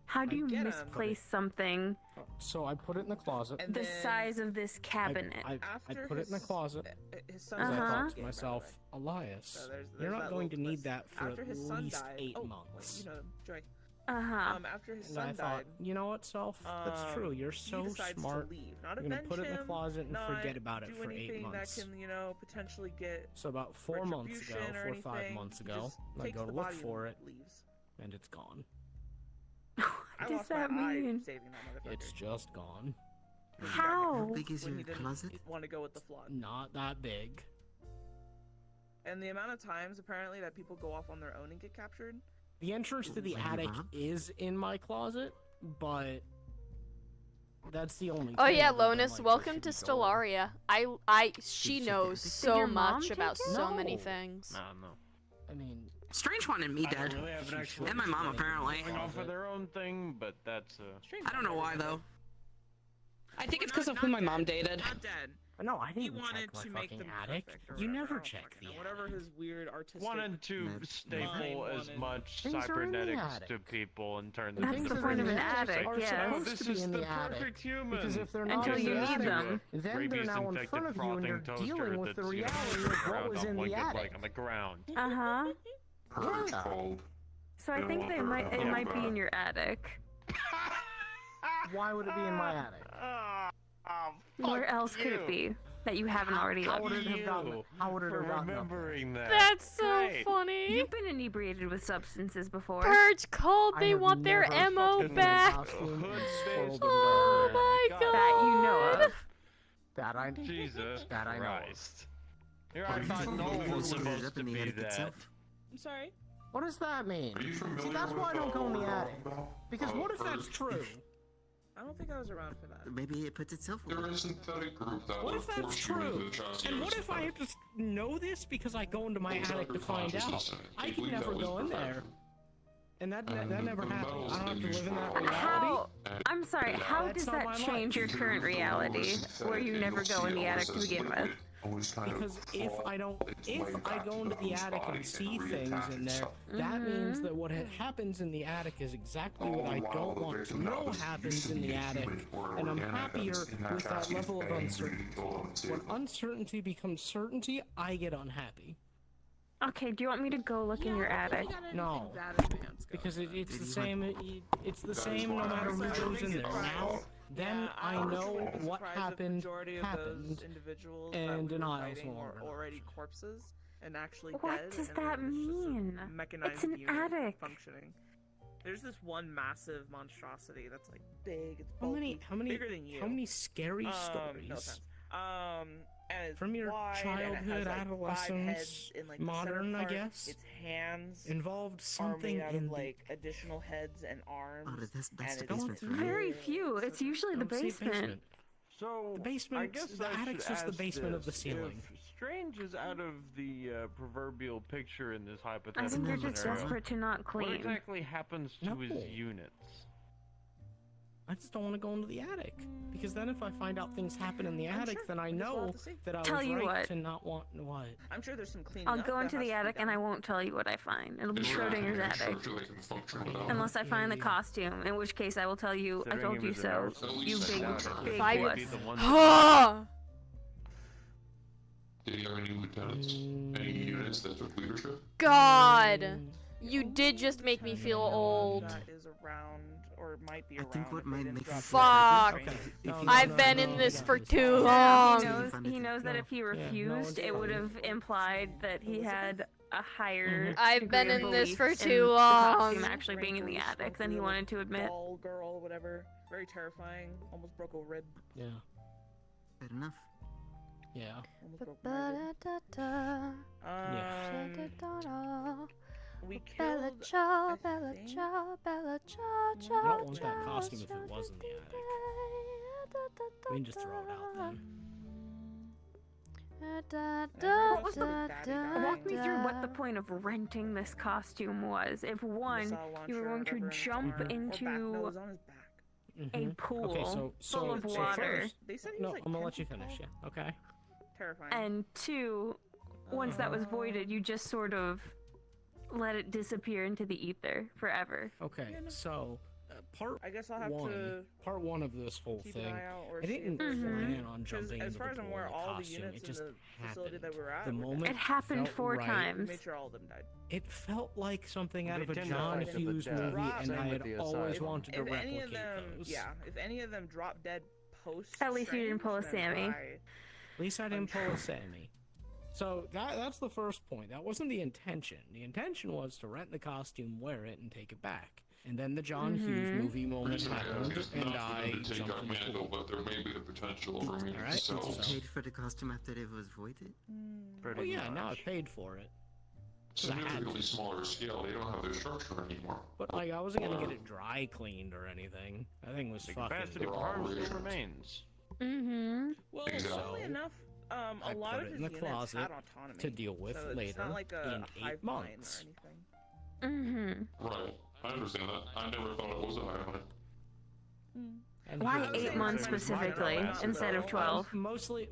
S4: How do
S10: I
S4: you
S3: get 'em.
S4: misplace something
S10: So I put it in the closet.
S3: And
S4: the
S3: then
S4: size of this cabinet?
S10: I
S3: after
S10: put it in the
S3: his-
S10: closet.
S3: His son
S10: Because I
S4: Uh-huh.
S10: thought to myself, Elias,
S3: So there's
S10: you're not
S3: that
S10: going to
S3: little
S10: need
S3: twist.
S10: that for
S3: After
S10: at
S3: his son
S10: least
S3: died,
S10: 8
S3: oh,
S10: months.
S3: Wait, you know, Joy.
S4: Uh-huh.
S3: After his
S10: And
S3: son
S10: I thought,
S3: died,
S10: you know what, Self? That's true. You're
S3: he
S10: so
S3: decides
S10: smart.
S3: to leave. Not
S10: You're gonna
S3: avenge
S10: put it in the
S3: him,
S10: closet and
S3: not
S10: forget about it
S3: do
S10: for 8
S3: anything
S10: months.
S3: that can, you know, potentially get
S10: So about 4 months ago,
S3: retribution or
S10: 4 or 5
S3: anything,
S10: months
S3: he
S10: ago,
S3: just
S10: I
S3: takes
S10: go
S3: the
S10: to look
S3: body
S10: for it,
S3: and leaves.
S10: and it's gone.
S3: I
S4: What does
S3: lost
S4: that
S3: my eye
S4: mean?
S3: saving that motherfucker.
S10: It's just gone.
S4: How?
S8: How big is
S3: When
S8: your
S3: he didn't
S8: closet?
S3: want to go with the flood.
S10: Not that big.
S3: And the amount of times, apparently, that people go off on their own and get captured.
S10: The entrance to the
S8: Like
S10: attic
S8: Rob?
S10: is in my closet, but that's the only.
S2: Oh
S10: thing
S2: yeah,
S10: other than,
S2: Lonus,
S10: like, the
S2: welcome to
S10: shitty door.
S2: Stellaria. She
S8: Did you
S2: knows
S8: take it?
S2: so
S4: your mom
S2: much
S4: take
S2: about
S4: it?
S2: so many
S10: No.
S2: things.
S6: No.
S10: I mean,
S11: Strange wanted me
S6: I
S11: dead.
S6: don't really have an actual
S11: And my mom, apparently.
S6: going off of their own thing, but that's
S3: Strange
S11: I don't know why, though. I think it's
S3: Not-
S11: because of
S3: not
S11: who my mom
S3: dead.
S11: dated.
S3: Not dead.
S10: no, I
S3: He
S10: didn't
S3: wanted
S10: check my
S3: to make
S10: fucking
S3: them
S10: attic.
S3: perfect or
S10: You
S3: whatever.
S10: never
S3: I don't
S10: check
S3: fucking
S10: the
S3: know. Whatever
S10: attic.
S3: his weird artistic.
S6: wanted to
S8: Mad.
S6: staple
S3: Mine
S6: as
S3: wanted-
S6: much
S10: Things are in the
S6: cybernetics
S10: attic.
S6: to people and turn
S4: That's
S6: them
S10: Things
S6: into
S4: the
S10: that
S4: point of
S10: are
S4: an
S10: in the
S4: attic,
S10: are
S4: yes.
S10: supposed
S6: This
S10: to be
S6: is
S10: in
S6: the
S10: the attic.
S6: perfect human.
S10: Because if they're not
S4: Until
S10: in
S4: you
S10: the
S4: need
S10: attic,
S4: them.
S10: then they're
S6: Rabies
S10: now in
S6: infected
S10: front of you and
S6: frothing
S10: you're
S6: toaster
S10: dealing with the
S6: that's, you know,
S10: reality of what
S6: ground
S10: was
S6: on
S10: in
S6: one
S10: the
S6: good leg
S10: attic.
S6: on the ground.
S4: Uh-huh.
S7: Perfect cold.
S4: So I think it might be in your attic.
S10: Why would it be in my attic?
S4: Where else could it be that you haven't already
S10: How
S4: left?
S10: would it have gotten? How would it
S6: for
S10: have gotten? up there?
S6: remembering that.
S2: That's so
S6: Great.
S2: funny.
S4: You've been inebriated with substances before.
S2: Purge cold.
S10: I
S2: They
S10: have
S2: want their
S10: never
S2: ammo
S10: fucking
S2: back.
S10: costume and
S6: Hood-based
S10: swirled in
S2: Oh
S10: my
S2: my
S10: attic.
S2: god.
S4: That you know of.
S10: That I
S6: Jesus
S10: That I know of.
S6: Christ. Here I
S8: Or you
S6: thought
S8: think
S6: no
S8: maybe
S6: one
S8: it
S6: was
S8: was
S6: supposed
S8: up
S6: to
S8: in the
S6: be
S8: attic
S6: that.
S8: itself?
S3: I'm sorry.
S10: What does that mean?
S7: Are you familiar
S10: See, that's
S7: with,
S10: why I don't go in the
S7: what we're
S10: attic.
S7: talking about?
S10: Because what if that's
S7: Or-
S10: true?
S3: I don't think I was around for that.
S8: Maybe it puts itself
S7: They're
S8: away.
S7: a synthetic group that
S10: What
S7: will
S10: if that's
S7: force you into
S10: true?
S7: the chassis
S10: And
S7: of a
S10: what if I
S7: synthetic.
S10: just know this because I go into my
S7: Well, it's
S10: attic to
S7: under
S10: find out?
S7: consciousness, and
S10: I
S7: they
S10: could
S7: believe
S10: never
S7: that was
S10: go in there.
S7: perfection.
S10: And that
S7: And
S10: never
S7: the
S10: happened.
S7: metals
S10: I don't
S7: they
S10: have to
S7: use
S10: live in
S7: for
S10: that
S7: all
S10: reality.
S4: How?
S7: And
S4: I'm sorry,
S7: yeah,
S4: how
S10: That's
S4: does
S10: not
S4: that
S10: my life.
S4: change your
S7: because
S4: current
S7: the world is
S4: reality
S7: synthetic
S4: where you
S7: and
S4: never
S7: you'll
S4: go
S7: see
S4: in the
S7: all
S4: attic
S7: this
S4: to
S7: as
S4: begin with?
S7: liquid, always kind
S10: Because
S7: of
S10: if
S7: fall
S10: I don't,
S7: its
S10: if
S7: way
S10: I
S7: back
S10: go
S7: to
S10: into the
S7: host
S10: attic
S7: body
S10: and see
S7: reattach
S10: things in there,
S7: itself.
S10: that means that what happens in the attic is exactly what I don't want to know happens in the attic, and I'm happier with that level of uncertainty. When uncertainty becomes certainty, I get unhappy.
S4: Okay, do you want me to go look in your attic?
S10: No, because it's the same. It's the same no matter who goes in there. Now, then I know what happened happened,
S3: Individuals
S10: and
S3: that we were
S10: denial's
S3: fighting
S10: no
S3: were
S10: longer an
S3: already corpses and actually
S4: What
S3: dead.
S4: does
S3: and
S4: that
S3: it was just a
S4: mean?
S3: mechanized
S4: It's an
S3: unit
S4: attic.
S3: functioning. There's this one massive monstrosity that's like big. It's bulky, bigger than you.
S10: how many scary
S3: No
S10: stories
S3: offense. And it's
S10: from your
S3: wide, and it has,
S10: childhood,
S3: like, 5
S10: adolescence,
S3: heads in, like, the center
S10: modern, I
S3: part.
S10: guess,
S3: Its hands
S10: involved
S3: are
S10: something
S3: made out
S10: in
S3: of like additional heads and arms.
S8: Oh, that's
S3: and
S8: the
S3: it's
S8: basement, right?
S4: Very few. It's usually the
S10: Don't say
S4: basement.
S6: So
S10: The basement-
S6: I guess
S10: the
S6: I
S10: attic's
S6: should
S10: just the
S6: ask
S10: basement of the
S6: this.
S10: ceiling.
S6: If Strange is out of the proverbial picture in this hypothetical
S4: I think you're just
S6: scenario,
S4: desperate to not
S6: what
S4: clean.
S6: exactly happens to his
S10: No.
S6: units?
S10: I just don't want to go into the attic because then if I find out things happen in the
S3: I'm
S10: attic,
S3: sure.
S10: then I
S3: I just
S10: know
S3: wanted to see.
S10: that I
S4: Tell
S10: was
S4: you
S10: right
S4: what.
S10: to not want what.
S3: I'm sure there's some cleaning
S4: I'll
S3: up
S4: go
S3: that
S4: into
S3: has
S4: the
S3: to be
S4: attic and
S3: done.
S4: I won't tell you what I find. It'll be
S7: It's
S4: Schrodinger's
S7: a
S4: attic.
S7: structure that can function without.
S4: Unless I find the
S10: Okay.
S4: costume, in which case I will tell you, I
S6: Considering
S4: told
S6: he
S4: you
S6: was an
S4: so.
S6: arsonist,
S4: You
S7: I
S4: big,
S7: doubt it.
S4: big
S2: Five-
S6: Would be
S4: wuss.
S6: the one
S2: Ah!
S7: Did he have any lieutenants? Any units that took leadership?
S2: God, you did just make me feel
S3: Lieutenant
S2: old.
S3: that is around or might be
S8: I
S3: around.
S8: think what
S3: if they
S8: might
S3: didn't
S8: make
S3: drop
S8: me
S3: dead
S2: Fuck.
S3: during
S10: Okay.
S3: training.
S10: No, no,
S2: I've
S10: no,
S2: been
S10: no,
S2: in
S10: no,
S2: this
S10: no,
S2: for
S10: no,
S2: too
S10: no.
S2: long.
S4: He knows that
S10: No.
S4: if he
S10: Yeah, no,
S4: refused,
S10: it's
S4: it would
S10: fine.
S4: have implied that he had a higher.
S2: I've
S4: degree
S2: been
S4: of
S2: in this
S4: belief
S2: for
S4: in
S2: too
S4: the
S2: long.
S4: costume actually being in the
S3: Wrinkles,
S4: attic than he
S3: little
S4: wanted to admit.
S3: Doll girl, whatever. Very terrifying. Almost broke a rib.
S10: Yeah,
S8: Fair enough.
S10: yeah.
S3: Almost broke my rib.
S10: Yeah.
S3: We
S2: Bella
S3: killed.
S2: ciao,
S3: I
S2: Bella
S3: think-
S2: ciao, Bella ciao,
S10: You
S2: ciao.
S10: don't want that costume if it was in the attic. We can just throw it out then.
S4: What was Walk me through what the point of renting this costume was. If one,
S3: Missile
S4: you were
S3: launcher,
S4: going to
S3: whatever, in its
S4: jump
S3: arm, or back
S4: into
S3: nose on his back.
S4: a
S10: Mhm.
S4: pool
S10: Okay, so
S4: full of water,
S10: first,
S3: They said he
S10: no,
S3: was like
S10: I'm gonna
S3: 10
S10: let you
S3: feet
S10: finish.
S3: tall.
S10: Yeah. Okay.
S3: Terrifying.
S4: and two, once that was voided, you just sort of let it disappear into the ether forever.
S10: Okay. So, part
S3: I guess I'll have
S10: one,
S3: to
S10: part one of this whole
S3: keep
S10: thing.
S3: an eye out or
S10: I
S3: see if
S10: didn't
S3: there's any-
S10: plan on
S3: 'cause
S10: jumping
S3: as
S10: into
S3: far
S10: the
S3: as I'm
S10: pool
S3: aware,
S10: in the
S3: all the
S10: costume.
S3: units
S10: It just
S3: in the facility
S10: happened.
S3: that we were at
S10: The
S3: were dead.
S10: moment
S4: It happened
S10: felt
S4: 4
S10: right.
S4: times.
S3: Made sure all of them died.
S10: It felt like something out
S6: They
S10: of a
S6: tend to
S10: John
S6: fight to the
S10: Hughes
S6: death.
S10: movie,
S3: Right.
S10: and
S6: Same
S10: I
S6: with
S10: had
S6: the
S10: always
S6: Asylum.
S10: wanted to
S3: If any of
S10: replicate
S3: them,
S10: those.
S3: yeah, if any of them drop dead post.
S4: At least you didn't pull a Sammy.
S10: At least I didn't pull a Sammy. So that's the first point. That wasn't the intention. The intention was to rent the costume, wear it, and take it back. And then the John Hughes movie moment
S7: Reason I
S10: happened,
S7: ask is
S10: and
S7: not for
S10: I
S7: them to take
S10: jumped
S7: out
S10: in the
S7: Mandel,
S10: pool.
S7: but there may be the potential for me to
S10: Alright,
S7: sell.
S8: Did you
S10: so-
S8: paid for the costume after it was voided?
S6: Pretty
S10: Oh yeah, now I
S6: much.
S10: paid for it. 'cause I had
S7: Significantly
S10: to.
S7: smaller scale, they don't have their structure anymore.
S10: But like, I wasn't gonna get it dry cleaned or anything. That thing was
S6: The
S10: fucking.
S6: capacity for harm still remains.
S4: Mm-hmm.
S3: Well,
S7: Exactly.
S3: funnily enough, a
S10: I
S3: lot
S10: put
S3: of
S10: it
S3: his
S10: in the
S3: units
S10: closet
S3: had autonomy
S10: to deal with
S3: so It's
S10: later
S3: not like a
S10: in
S3: hive
S10: 8
S3: mind
S10: months.
S3: or anything.
S4: Mm-hmm.
S7: Right, I understand that. I never thought it was a highlight.
S10: And
S4: Why
S10: here's the
S4: 8
S10: thing.
S4: months
S3: There's my
S4: specifically
S3: general
S4: instead of
S3: answer,
S4: 12?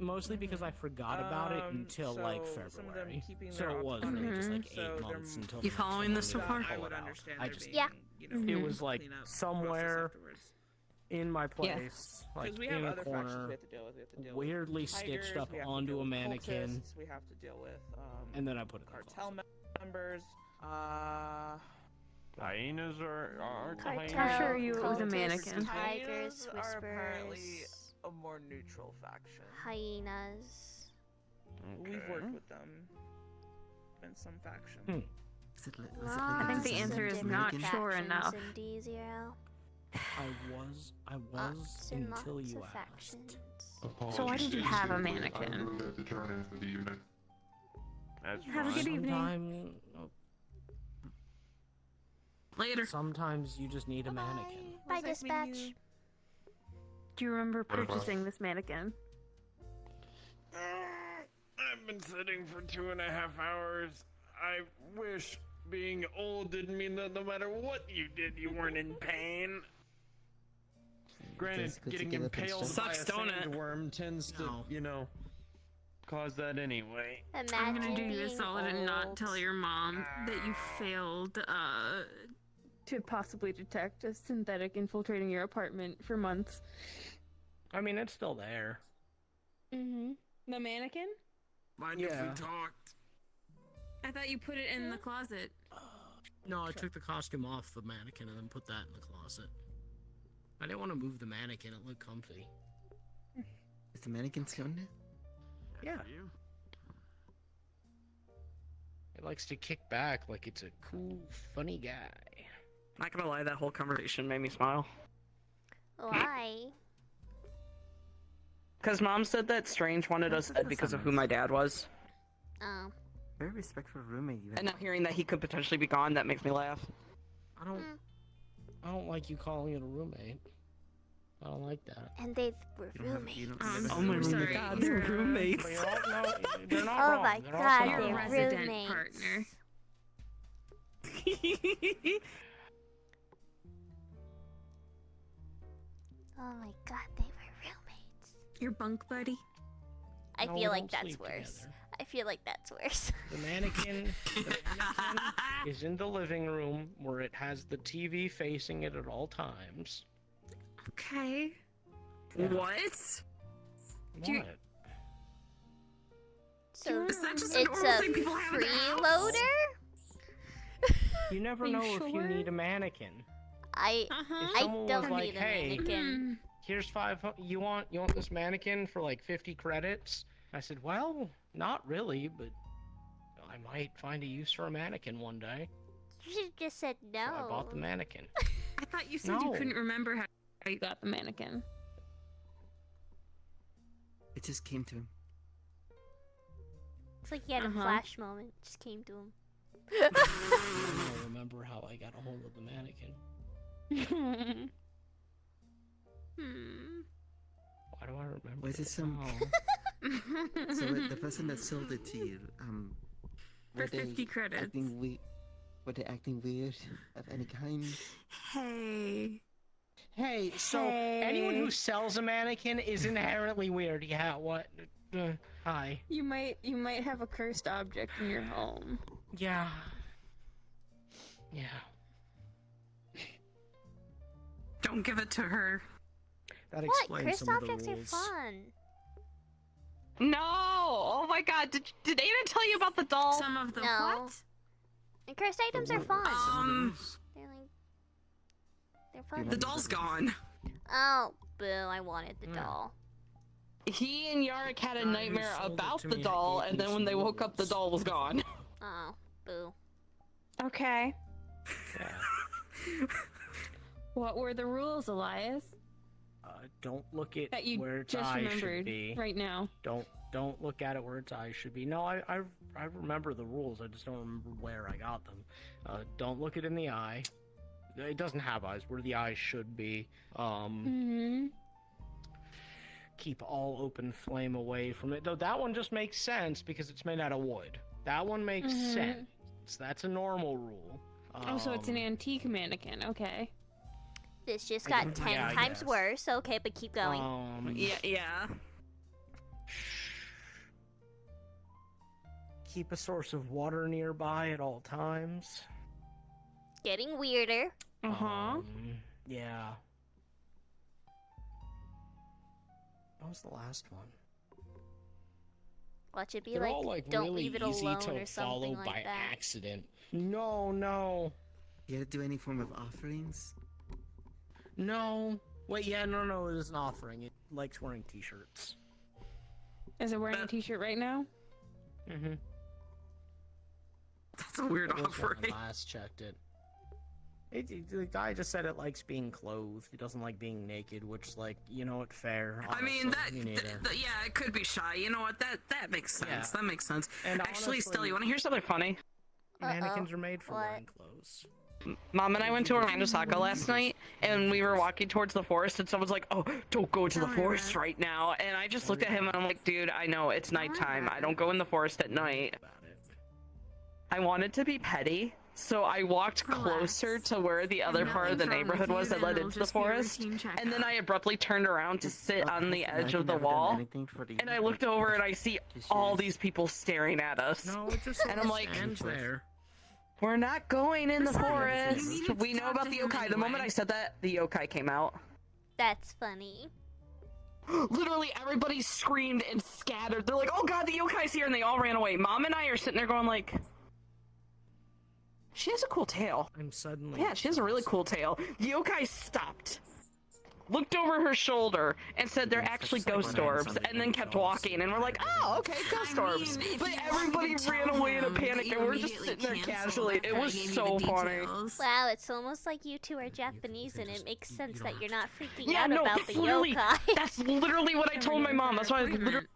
S10: Mostly because I forgot about it until like
S3: so some of them
S10: February.
S3: keeping
S10: So
S3: their
S10: it was
S3: autonomy,
S10: really just like 8
S3: so they're
S10: months until.
S11: You following this so far?
S3: I would understand
S10: I
S3: there
S10: just
S3: being,
S5: Yeah.
S3: you know,
S10: it was like
S3: cleanup
S10: somewhere
S3: process afterwards.
S10: in my
S11: Yeah.
S10: place, like
S3: Because we have
S10: in a
S3: other factions
S10: corner,
S3: we have to deal with. We have to deal
S10: weirdly
S3: with
S10: stitched
S3: tigers,
S10: up
S3: we have to
S10: onto
S3: deal
S10: a
S3: with
S10: mannequin,
S3: cultists, we have to deal with
S10: and then I put it in the
S3: cartel
S10: closet.
S3: members.
S6: Hyenas aren't the
S2: Cartel.
S6: hyenas.
S4: I'm sure you it was a
S3: Cultists,
S4: mannequin.
S2: Tigers,
S3: are apparently
S2: whispers.
S3: a more neutral faction.
S2: Hyenas.
S3: We've
S6: Okay.
S3: worked with them in some faction.
S10: Hmm.
S8: Was it like
S4: I think the
S8: a
S4: answer is
S8: Dominican?
S4: not sure enough.
S2: In D0.
S10: I was
S2: Lots and
S10: until
S2: lots
S10: you
S2: of
S10: asked.
S2: factions.
S4: So why did you have a
S7: Basically,
S4: mannequin?
S7: I moved it to turn into the unit.
S6: That's
S4: Have a
S6: fine.
S4: good evening.
S10: Sometime,
S12: Later.
S10: Sometimes you just need a mannequin.
S5: Bye, dispatch.
S4: Do you remember
S7: Bye-bye.
S4: purchasing this mannequin?
S9: I've been sitting for 2.5 hours. I wish being old didn't mean that no matter what you did, you weren't in pain. Granted,
S8: It's good to
S9: getting
S8: get a
S9: impaled by a
S11: Sucks, don't it?
S9: sandworm tends to, cause that anyway.
S5: Imagine
S12: I'm gonna do you a
S5: being
S12: solid and not
S5: old.
S12: tell your mom that you failed,
S4: To possibly detect a synthetic infiltrating your apartment for months.
S10: I mean, it's still there.
S4: Mm-hmm. The mannequin?
S9: Mind if
S10: Yeah.
S9: we talked?
S12: I thought you put it in the closet.
S10: No, I took the costume off the mannequin and then put that in the closet. I didn't want to move the mannequin, it looked comfy.
S8: Is the mannequin still in there?
S10: Yeah.
S9: You?
S10: It likes to kick back like it's a cool, funny guy.
S11: Not gonna lie, that whole conversation made me smile.
S5: Why?
S11: Because Mom said that Strange wanted us dead because of who my dad was.
S5: Oh.
S8: Very respectful roommate you have.
S11: And now hearing that he could potentially be gone, that makes me laugh.
S10: I don't like you calling it a roommate. I don't like that.
S5: And they were
S8: You don't have-
S5: roommates.
S8: you don't
S12: I'm
S8: live in a
S11: Oh my
S8: room.
S12: sorry.
S11: god, they're roommates.
S10: But you're all, no, they're not
S5: Oh
S10: wrong.
S5: my
S10: They're all
S5: god,
S10: fine.
S12: Your
S5: they're
S12: resident
S5: roommates.
S12: partner.
S5: Oh my god, they were roommates.
S12: Your bunk buddy.
S5: I
S10: No,
S5: feel
S10: we
S5: like
S10: don't
S5: that's
S10: sleep
S5: worse.
S10: together.
S5: I feel like that's worse.
S10: The mannequin is in the living room where it has the TV facing it at all times.
S12: Okay.
S10: Yeah.
S12: What? Do you-
S10: What?
S5: So
S12: Is that just a
S5: it's
S12: normal
S5: a
S12: thing people have in their house?
S5: freeloader?
S10: You never
S4: Are you
S10: know if you
S4: sure?
S10: need a mannequin.
S5: I
S12: Uh-huh.
S10: If
S5: I
S10: someone
S5: don't
S10: was like,
S5: need a
S10: "Hey,
S5: mannequin.
S10: here's you want this mannequin for like 50 credits?" I said, "Well, not really, but I might find a use for a mannequin one day."
S5: You should have just said no.
S10: So I bought the mannequin.
S12: I thought you said you
S10: No.
S12: couldn't remember how
S4: You got the mannequin.
S8: It just came to him.
S5: It's like he had a
S4: Uh-huh.
S5: flash moment. Just came to him.
S10: I don't remember how I got a hold of the mannequin. Why do I remember?
S8: Was it
S10: this
S8: some?
S10: now?
S8: So the person that sold it to you,
S12: For
S8: were they
S12: 50 credits.
S8: Were they acting weird of any kind?
S12: Hey.
S10: Hey, so anyone who sells a mannequin is inherently weird. Yeah, what? Hi.
S4: You might have a cursed object in your home.
S10: Yeah. Yeah.
S12: Don't give it to her.
S10: That
S5: What?
S10: explains
S5: Cursed
S10: some of the
S5: objects are
S10: rules.
S5: fun.
S11: No! Oh my god, did Ada tell you about the doll?
S12: Some of the
S5: No.
S12: what?
S5: And cursed items are fun. They're like they're fun.
S12: The doll's gone.
S5: Oh, boo! I wanted the doll.
S11: He and Yarek had a
S10: Guy who
S11: nightmare
S10: sold it
S11: about
S10: to
S11: the
S10: me
S11: doll,
S10: gave
S11: and
S10: me
S11: then when
S10: some
S11: they woke up, the
S10: rules.
S11: doll was gone.
S5: Oh, boo.
S4: Okay.
S10: Yeah.
S4: What were the rules, Elias?
S10: Don't look at
S4: That you
S10: where its
S4: just
S10: eyes should
S4: remembered
S10: be.
S4: right now.
S10: Don't look at it where its eyes should be. No, I remember the rules. I just don't remember where I got them. Don't look it in the eye. It doesn't have eyes. Where the eyes should be.
S4: Mm-hmm.
S10: Keep all open flame away from it. Though that one just makes sense because it's made out of wood. That one makes
S4: Mhm.
S10: sense. That's a normal rule.
S4: Oh, so it's an
S10: Um,
S4: antique mannequin. Okay.
S5: This just
S10: I
S5: got
S10: think-
S5: 10
S10: yeah, I
S5: times
S10: guess.
S5: worse. Okay, but keep going.
S11: Yeah.
S10: Keep a source of water nearby at all times.
S5: Getting weirder.
S4: Uh-huh.
S10: Yeah. What was the last one?
S5: Watch it be
S10: They're
S5: like,
S10: all like
S5: don't
S10: really
S5: leave it
S10: easy
S5: alone
S10: to
S5: or
S10: follow
S5: something
S10: by
S5: like that.
S10: accident. No.
S8: You had to do any form of offerings?
S10: No. Wait, yeah, no, it is an offering. It likes wearing t-shirts.
S4: Is it wearing a t-shirt right now?
S10: Mm-hmm.
S11: That's a weird
S10: That was when
S11: offering.
S10: I last checked it. The guy just said it likes being clothed. It doesn't like being naked, which, like, you know what, fair.
S11: I mean,
S10: honestly, me neither.
S11: yeah, it could be shy. You know what? That makes sense.
S10: Yeah.
S11: That makes sense.
S10: And
S11: Actually,
S10: honestly-
S11: Still, you want to hear something funny?
S10: Mannequins are made for
S5: What?
S10: wearing clothes.
S11: Mom and I went to Orlando Soccer last night, and we were walking towards the forest, and someone's like, "Oh, don't go to the forest right now." And I just looked at him, and I'm like, "Dude, I know it's nighttime. I don't go in the forest at night." I wanted to be petty, so I walked closer to where the other part of the neighborhood was that led into the forest, and then I abruptly turned around to sit on the edge of the wall, and I looked over and I see all these people staring at us.
S10: No, it just
S11: and I'm like,
S10: stands there.
S11: we're not going in the
S12: Besides,
S11: forest.
S12: you needed
S11: We
S12: to
S11: know
S12: talk
S11: about
S12: to
S11: the
S12: him
S11: yokai. The moment
S12: anyway.
S11: I said that, the yokai came out.
S5: That's funny.
S11: Literally, everybody screamed and scattered. They're like, "Oh God, the yokai's here!" And they all ran away. Mom and I are sitting there going like, "She has a cool tail."
S10: I'm suddenly.
S11: Yeah, she has a really cool tail. The yokai stopped, looked over her shoulder, and said they're actually ghost orbs, and then kept walking. And we're like, "Oh, okay, ghost orbs." But everybody ran away in a panic, and we're just sitting there casually. It was so funny.
S5: Wow, it's almost like you two are Japanese, and it makes sense that you're not freaking
S11: Yeah,
S5: out
S11: no,
S5: about
S11: that's
S5: the
S11: literally,
S5: yokai.
S11: that's literally what I told my mom. That's why I literally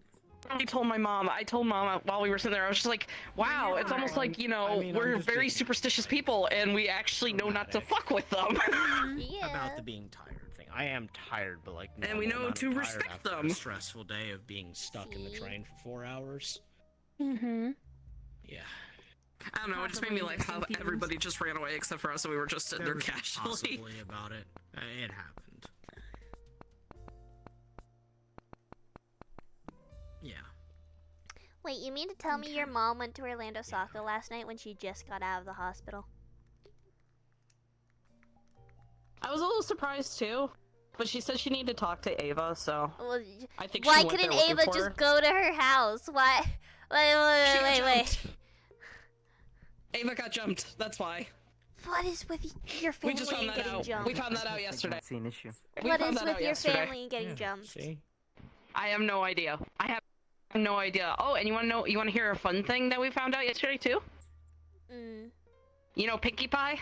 S11: told my mom. I told mom while we were sitting there, I was just like, wow, it's almost like, you know, we're very superstitious people, and we actually know not to fuck with them.
S10: About the being tired thing. I am tired, but like,
S11: And we
S10: normal
S11: know
S10: amount
S11: to
S10: of tired
S11: respect
S10: after
S11: them.
S10: A stressful day of being stuck in the train for 4 hours.
S4: Mm-hmm.
S10: Yeah.
S11: I don't know, it just made me like how everybody just ran away except for us, and we were just sitting there
S10: There was
S11: casually.
S10: possibly about it. It happened. Yeah.
S5: Wait, you mean to tell me your mom went to Orlando Soccer last night when she just got out of the hospital?
S11: I was a little surprised too, but she said she needed to talk to Ava, so
S5: Well,
S11: I think
S5: why
S11: she went
S5: couldn't
S11: there looking
S5: Ava
S11: for
S5: just
S11: her.
S5: go to her house? Why? Wait.
S11: Ava got jumped, that's why.
S5: What is with your family
S11: We just found
S5: and
S11: that
S5: getting
S11: out.
S5: jumped?
S11: We found that out yesterday.
S8: See an issue.
S11: We
S5: What
S11: found
S5: is
S11: that
S5: with
S11: out
S5: your
S11: yesterday.
S5: family and getting jumped?
S10: See?
S11: I have no idea. I have no idea. Oh, and you want to know? You want to hear a fun thing that we found out yesterday too? You know Pinkie Pie?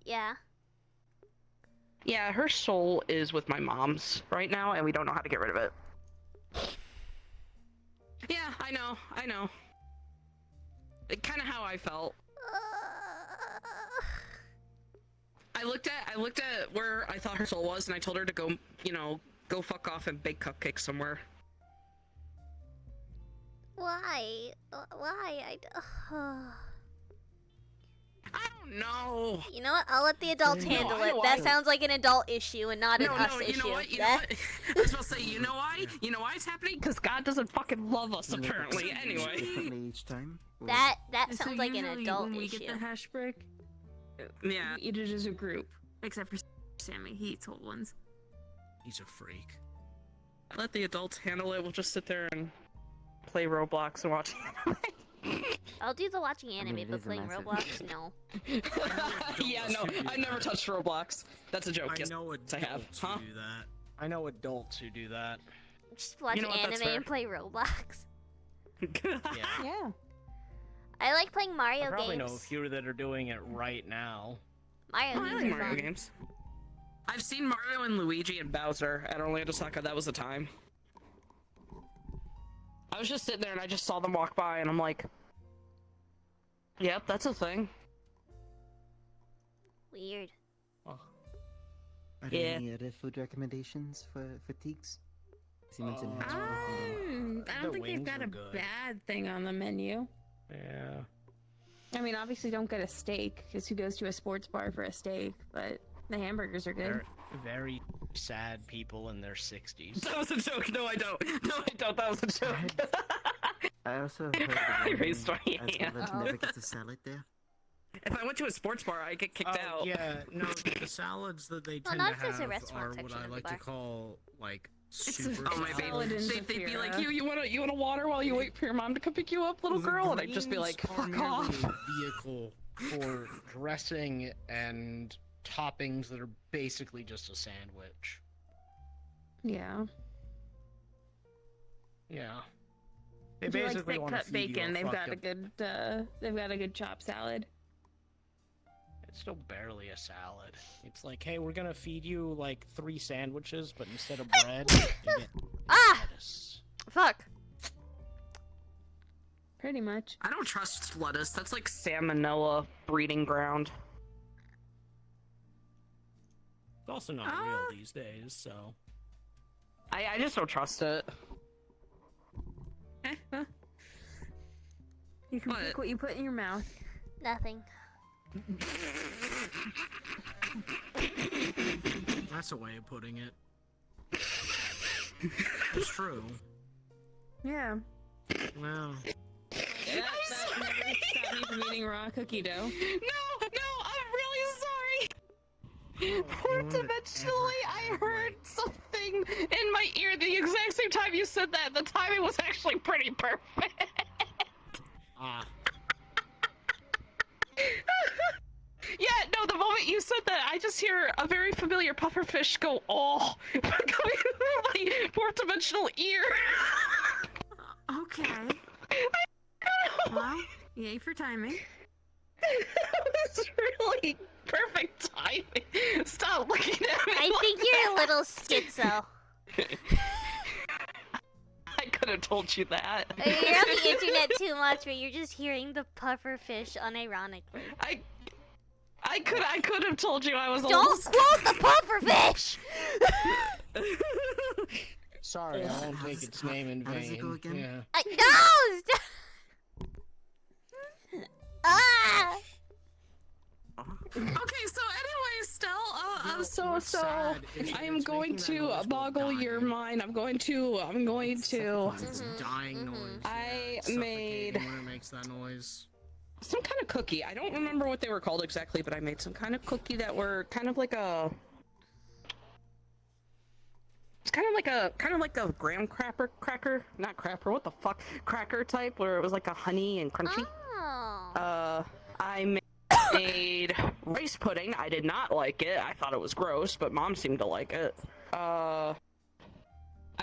S5: Yeah.
S11: Yeah, her soul is with my mom's right now, and we don't know how to get rid of it. Yeah, I know. Kind of how I felt. I looked at where I thought her soul was, and I told her to go, go fuck off and bake cupcakes somewhere.
S5: Why? Why?
S11: I don't know.
S5: You know what? I'll let the adults
S11: No,
S5: handle
S11: I
S5: it.
S11: know
S5: That
S11: why.
S5: sounds like an adult issue and not an us
S11: you
S5: issue.
S11: know what? You know what? I was about to say, you know why? You know why it's happening? Because God doesn't fucking love us, apparently. Anyway.
S8: Differently each time.
S5: That
S4: So
S5: sounds like an
S4: usually
S5: adult
S4: when we
S5: issue.
S4: get the hash brick,
S11: Yeah.
S4: we eat it as a group. Except for Sammy, he eats whole ones.
S10: He's a freak.
S11: Let the adults handle it. We'll just sit there and play Roblox and watch anime.
S5: I'll do the watching anime,
S8: it
S5: but
S8: is a
S5: playing
S8: massive-
S5: Roblox, no.
S11: Yeah, no, I've never touched Roblox. That's a joke.
S10: I
S11: yes,
S10: know
S11: I
S10: adults
S11: have. Huh?
S10: who do that. I know adults who do that.
S5: Just watch
S11: You know what, that's
S5: anime
S11: fair.
S5: and play Roblox.
S10: Yeah.
S4: Yeah.
S5: I like playing
S10: I
S5: Mario
S10: probably know a
S5: games.
S10: few that are doing it right now.
S5: Mario
S11: I
S5: games
S11: like
S5: are
S11: Mario
S5: fun.
S11: games. I've seen Mario and Luigi and Bowser at Orlando Soccer. That was the time. I was just sitting there and I just saw them walk by and I'm like, yep, that's a thing.
S5: Weird.
S8: Are
S11: Yeah.
S8: there any other food recommendations for Teeks? He mentioned hash brown.
S4: I don't think they've got a bad thing on the menu.
S10: Yeah.
S4: I mean, obviously don't get a steak, because who goes to a sports bar for a steak? But the hamburgers are good.
S10: They're very sad people in their 60s.
S11: That was a joke. No, I don't. No, I don't. That was a joke.
S8: I also heard
S11: I raised my
S8: as
S11: hand.
S8: well that never gets a salad there.
S11: If I went to a sports bar, I'd get kicked out.
S10: Yeah, no, the salads that they
S5: Well,
S10: tend
S5: not
S10: to
S5: if it's a
S10: have
S5: restaurant
S10: are what
S5: section
S10: I
S5: of the
S10: like to
S5: bar.
S10: call, like,
S4: It's
S10: super
S11: Oh my
S4: salad
S11: baby.
S4: and
S11: They'd be like,
S4: Zafira.
S11: you want a water while you wait for your mom to come pick you up, little
S10: The
S11: girl? And I'd just be
S10: greens
S11: like,
S10: are
S11: fuck
S10: merely
S11: off.
S10: a vehicle for dressing and toppings that are basically just a sandwich.
S4: Yeah.
S10: Yeah. They
S4: If you like
S10: basically
S4: thick
S10: want to
S4: cut
S10: feed
S4: bacon,
S10: you
S4: they've got a
S10: fucked
S4: good they've got a good chopped salad.
S10: It's still barely a salad. It's like, hey, we're gonna feed you like 3 sandwiches, but instead of bread, you get lettuce.
S2: Fuck.
S4: Pretty much.
S11: I don't trust lettuce. That's like salmonella breeding ground.
S10: It's also not real these days, so.
S11: I just don't trust it.
S4: Well, you can pick what you put in your mouth.
S5: Nothing.
S10: That's a way of putting it. It's true.
S4: Yeah.
S10: Wow.
S4: That never stopped me from eating raw cookie dough.
S11: No, I'm really sorry. Fourth-dimensionally, I heard something in my ear the exact same time you said that. The timing was actually pretty perfect.
S10: Ah.
S11: Yeah, no, the moment you said that, I just hear a very familiar pufferfish go, oh, coming through my fourth-dimensional ear.
S4: Okay. Well, yay for timing.
S11: It's really perfect timing. Stop looking at me.
S5: I think you're a little schizo.
S11: I could have told you that.
S5: You're on the internet too much, but you're just hearing the pufferfish unironically.
S11: I could have told you I was.
S5: Don't quote the pufferfish.
S10: Sorry, I won't take its name in vain.
S8: How does it go again?
S10: Yeah.
S5: No! Stop. Ah!
S12: Okay, so anyway, Stell,
S11: So I am going to boggle your mind. I'm going to.
S10: It's a dying noise.
S11: I
S10: Yeah,
S11: made
S10: suffocating when it makes that noise.
S11: some kind of cookie. I don't remember what they were called exactly, but I made some kind of cookie that were kind of like a. It's kind of like a graham cracker, not crapper. What the fuck, cracker type, where it was like a honey and crunchy.
S5: Oh.
S11: I made rice pudding. I did not like it. I thought it was gross, but Mom seemed to like it. I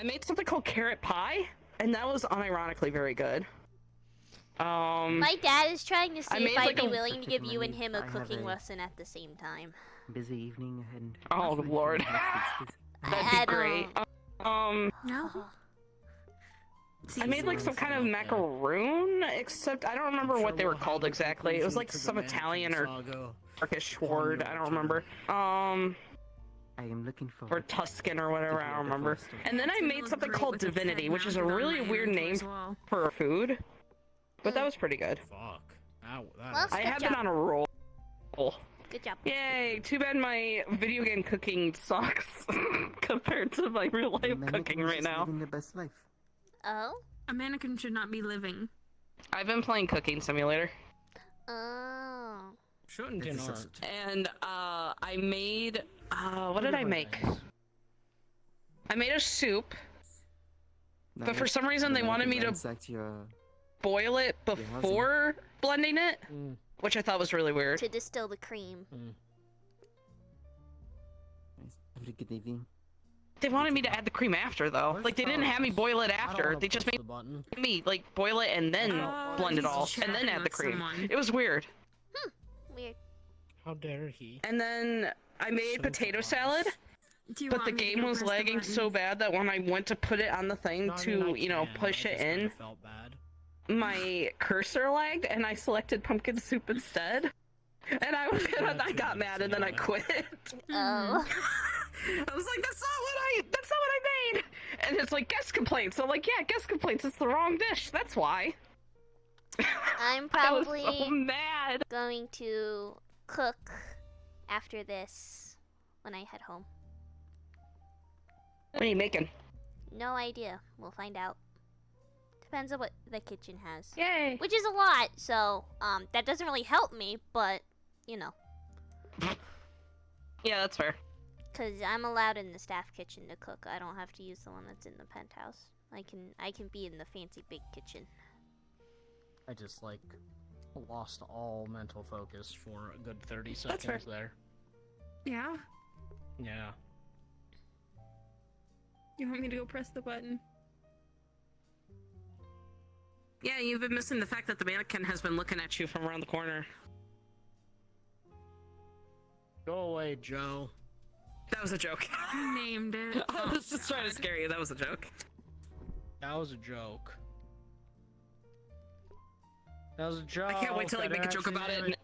S11: made something called carrot pie, and that was unironically very good.
S5: My dad is trying to see if I'd be willing to give you and
S8: particularly
S5: him a
S8: I have
S5: cooking
S8: a-
S5: lesson at the same time.
S8: Busy evening ahead.
S11: Oh Lord, that'd be great.
S12: No.
S11: I made like some kind of macaroon, except I don't remember what they were called exactly. It was like some Italian or Turkish word. I don't remember.
S8: I am looking for.
S11: Or Tuscan or whatever. I don't remember. And then I made something called Divinity, which is a really weird name for a food, but that was pretty good.
S10: Fuck.
S5: Well,
S11: I
S5: good
S11: have
S5: job.
S11: been on a roll.
S5: Good job.
S11: Yay! Too bad my video game cooking sucks compared to my real life cooking right now.
S8: Living the best life.
S5: Oh?
S12: A mannequin should not be living.
S11: I've been playing Cooking Simulator.
S5: Oh.
S10: Shouldn't in art.
S11: And I made what did I make? I made a soup, but for some reason they wanted me to boil it before blending it, which I thought was really weird.
S5: To distill the cream.
S8: Have a good evening.
S11: They wanted me to add the cream after, though. Like, they didn't have me boil it after. They just made me, like, boil it and then blend it all, and then add the cream. It was weird.
S5: Weird.
S10: How dare he?
S11: And then I made potato salad, but the game was lagging so bad that when I went to put it on the thing to, you know, push it in, my cursor lagged, and I selected pumpkin soup instead. And I got mad, and then I quit.
S5: Oh.
S11: I was like, that's not what I made. And it's like guest complaints. So I'm like, yeah, guest complaints. It's the wrong dish. That's why.
S5: I'm
S11: I was
S5: probably
S11: so mad.
S5: going to cook after this when I head home.
S11: What are you making?
S5: No idea. We'll find out. Depends on what the kitchen has.
S11: Yay!
S5: Which is a lot, so that doesn't really help me, but you know.
S11: Yeah, that's fair.
S5: Cause I'm allowed in the staff kitchen to cook. I don't have to use the one that's in the penthouse. I can be in the fancy big kitchen.
S10: I just like lost all mental focus for a good 30
S11: That's fair.
S10: seconds there.
S12: Yeah?
S10: Yeah.
S4: You want me to go press the button?
S11: Yeah, you've been missing the fact that the mannequin has been looking at you from around the corner.
S10: Go away, Joe.
S11: That was a joke.
S12: You named it.
S11: I was just trying to scare you. That was a joke.
S10: That was a joke. That was a joke.
S11: I can't wait till I
S10: That
S11: make a joke
S10: actually
S11: about it.
S10: made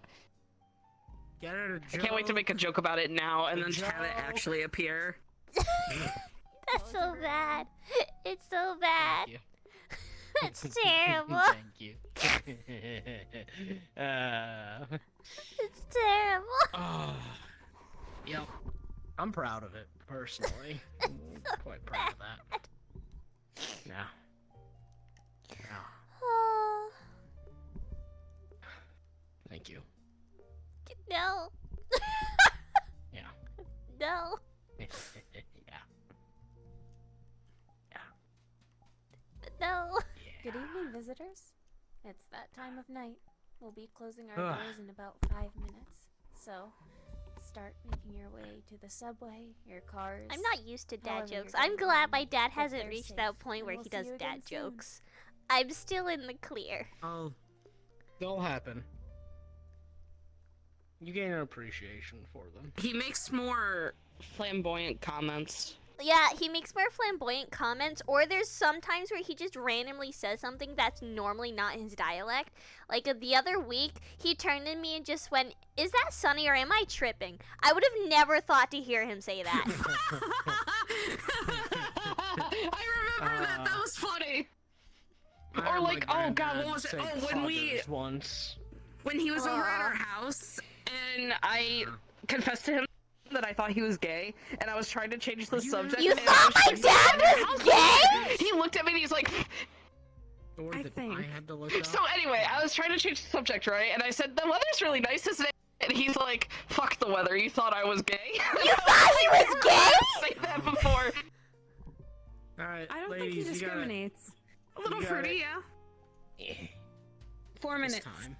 S10: Get it a joke.
S11: I can't wait to make a joke about it now and then have it
S10: joke.
S11: actually appear.
S5: That's so bad. It's so bad.
S10: Thank you.
S5: It's terrible.
S10: Thank you.
S5: It's terrible.
S10: Yep. I'm proud of it, personally. I'm quite proud of that. Yeah. Yeah. Thank you.
S5: No.
S10: Yeah.
S5: No.
S10: Yeah.
S5: No.
S13: Good evening, visitors. It's that time of night. We'll be closing our
S10: Ugh.
S13: doors in about 5 minutes. So, start making your way to the subway, your cars.
S5: I'm not used to dad
S13: however
S5: jokes.
S13: you're
S5: I'm
S13: getting
S5: glad
S13: home.
S5: my dad
S13: Hope
S5: hasn't
S13: they're
S5: reached
S13: safe,
S5: that point
S13: and
S5: where
S13: we'll
S5: he
S13: see
S5: does
S13: you again
S5: dad
S13: soon.
S5: jokes. I'm still in the clear.
S10: Oh, they'll happen. You gain an appreciation for them.
S11: He makes more flamboyant comments.
S5: Yeah, he makes more flamboyant comments, or there's sometimes where he just randomly says something that's normally not his dialect. Like the other week, he turned to me and just went, "Is that Sunny or am I tripping?" I would have never thought to hear him say that.
S11: I remember that. That was funny.
S10: I
S11: Or
S10: had
S11: like,
S10: my
S11: oh god,
S10: granddad
S11: what was it?
S10: say
S11: Oh, when he was over at our house, and I confessed to him that I thought he was gay, and I was trying to change the subject.
S5: You
S11: and
S5: thought
S11: I
S5: my dad was gay?
S11: He looked at me and he's like,
S10: Or
S11: I
S10: that
S11: think.
S10: I had to look up.
S11: So anyway, I was trying to change the subject, right? And I said, the weather's really nice, isn't it? And he's like, fuck the weather, you thought I was gay?
S5: You thought he was gay?
S11: Say that before.
S10: Alright,
S4: I don't
S10: ladies,
S4: think he
S10: you gotta-
S4: discriminates.
S11: A little
S10: You got
S11: fruity,
S10: it.
S11: yeah.
S4: 4
S10: This
S4: minutes.
S10: time.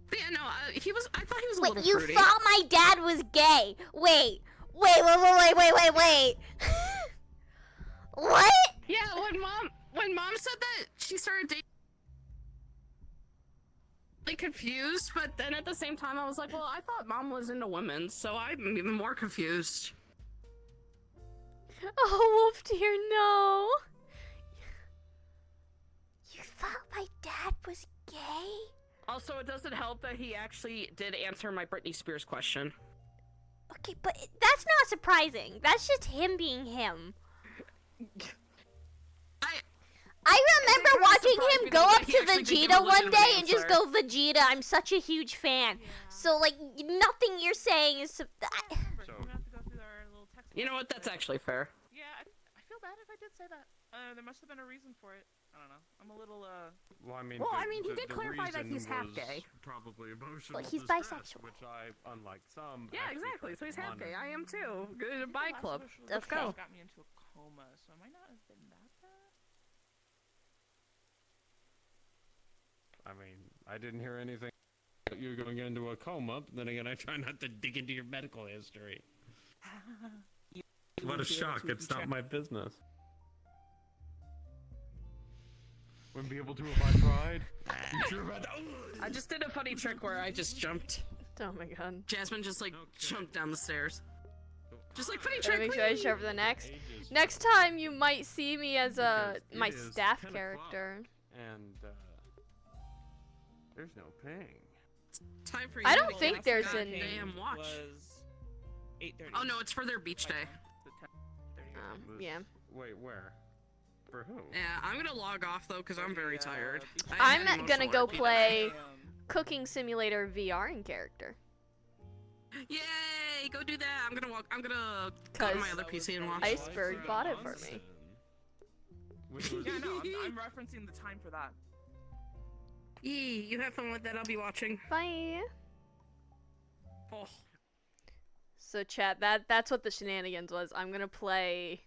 S11: But yeah, no, he was. I thought he was a
S5: Wait,
S11: little
S5: you
S11: fruity.
S5: thought my dad was gay? Wait. What?
S11: Yeah, when mom said that, she started dating. Like confused, but then at the same time, I was like, well, I thought mom was into women, so I'm even more confused.
S2: Oh, Wolf dear, no.
S5: You thought my dad was gay?
S11: Also, it doesn't help that he actually did answer my Britney Spears question.
S5: Okay, but that's not surprising. That's just him being him. I remember
S11: kinda
S5: watching
S11: surprised
S5: him
S11: me
S5: go
S11: though
S5: up
S11: that he
S5: to
S11: actually did give
S5: Vegeta
S11: a
S5: one day
S11: legitimate
S5: and just
S11: answer.
S5: go, "Vegeta, I'm such a huge fan." So, like, nothing you're saying is...
S11: You know what? That's actually fair.
S3: Yeah, I feel bad if I did say that. There must have been a reason for it. I don't know. I'm a little,
S6: Well, I mean,
S11: Well, I
S6: the-
S11: mean, he
S6: the-
S11: did
S6: the
S11: clarify that
S6: reason
S11: he's half
S6: was
S11: gay.
S6: Probably emotional
S5: Well, he's
S6: distress,
S5: bisexual.
S6: which I, unlike some,
S11: Yeah,
S6: actually
S11: exactly.
S6: tried
S11: So he's
S6: to
S11: half gay.
S6: monitor.
S11: I am too. Good to buy
S3: last
S11: club.
S3: wish was
S11: Let's
S3: the
S11: go.
S3: stuff got me into a coma, so I might not have been that bad.
S6: I mean, I didn't hear anything about you going into a coma, but then again, I try not to dig into your medical history. What a shock, it's not my business. Wouldn't be able to if I tried. You sure about that?
S11: I just did a funny trick where I just jumped.
S2: Oh my god.
S11: Jasmine just like jumped down the stairs. Just like funny
S2: Gotta
S11: trick.
S2: make sure I show for the next. Next time you might see me as my
S6: It is
S2: staff
S6: 10 o'clock.
S2: character.
S6: And, there's no ping.
S11: Time for you
S2: I
S11: to
S2: don't
S11: get
S2: think
S11: off
S2: there's
S11: that
S2: any.
S11: damn watch.
S3: Was 8:30.
S11: Oh no, it's for their beach day.
S2: Yeah.
S6: Wait, where? For who?
S11: Yeah, I'm gonna log off though because I'm very tired.
S2: I'm gonna go
S11: play.
S2: play Cooking Simulator VR in character.
S11: Yay! Go do that. I'm gonna go to my other PC and watch.
S2: Iceberg bought it for me.
S6: Which was
S3: Yeah, no, I'm referencing the time for that.
S11: Yee, you have fun with that. I'll be watching.
S2: Bye.
S11: Oh.
S2: So chat, that's what the shenanigans was. I'm gonna play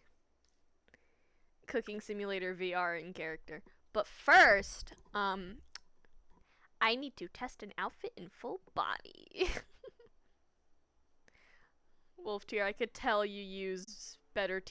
S2: Cooking Simulator VR in character. But first, I need to test an outfit in full body. Wolf tier, I could tell you use better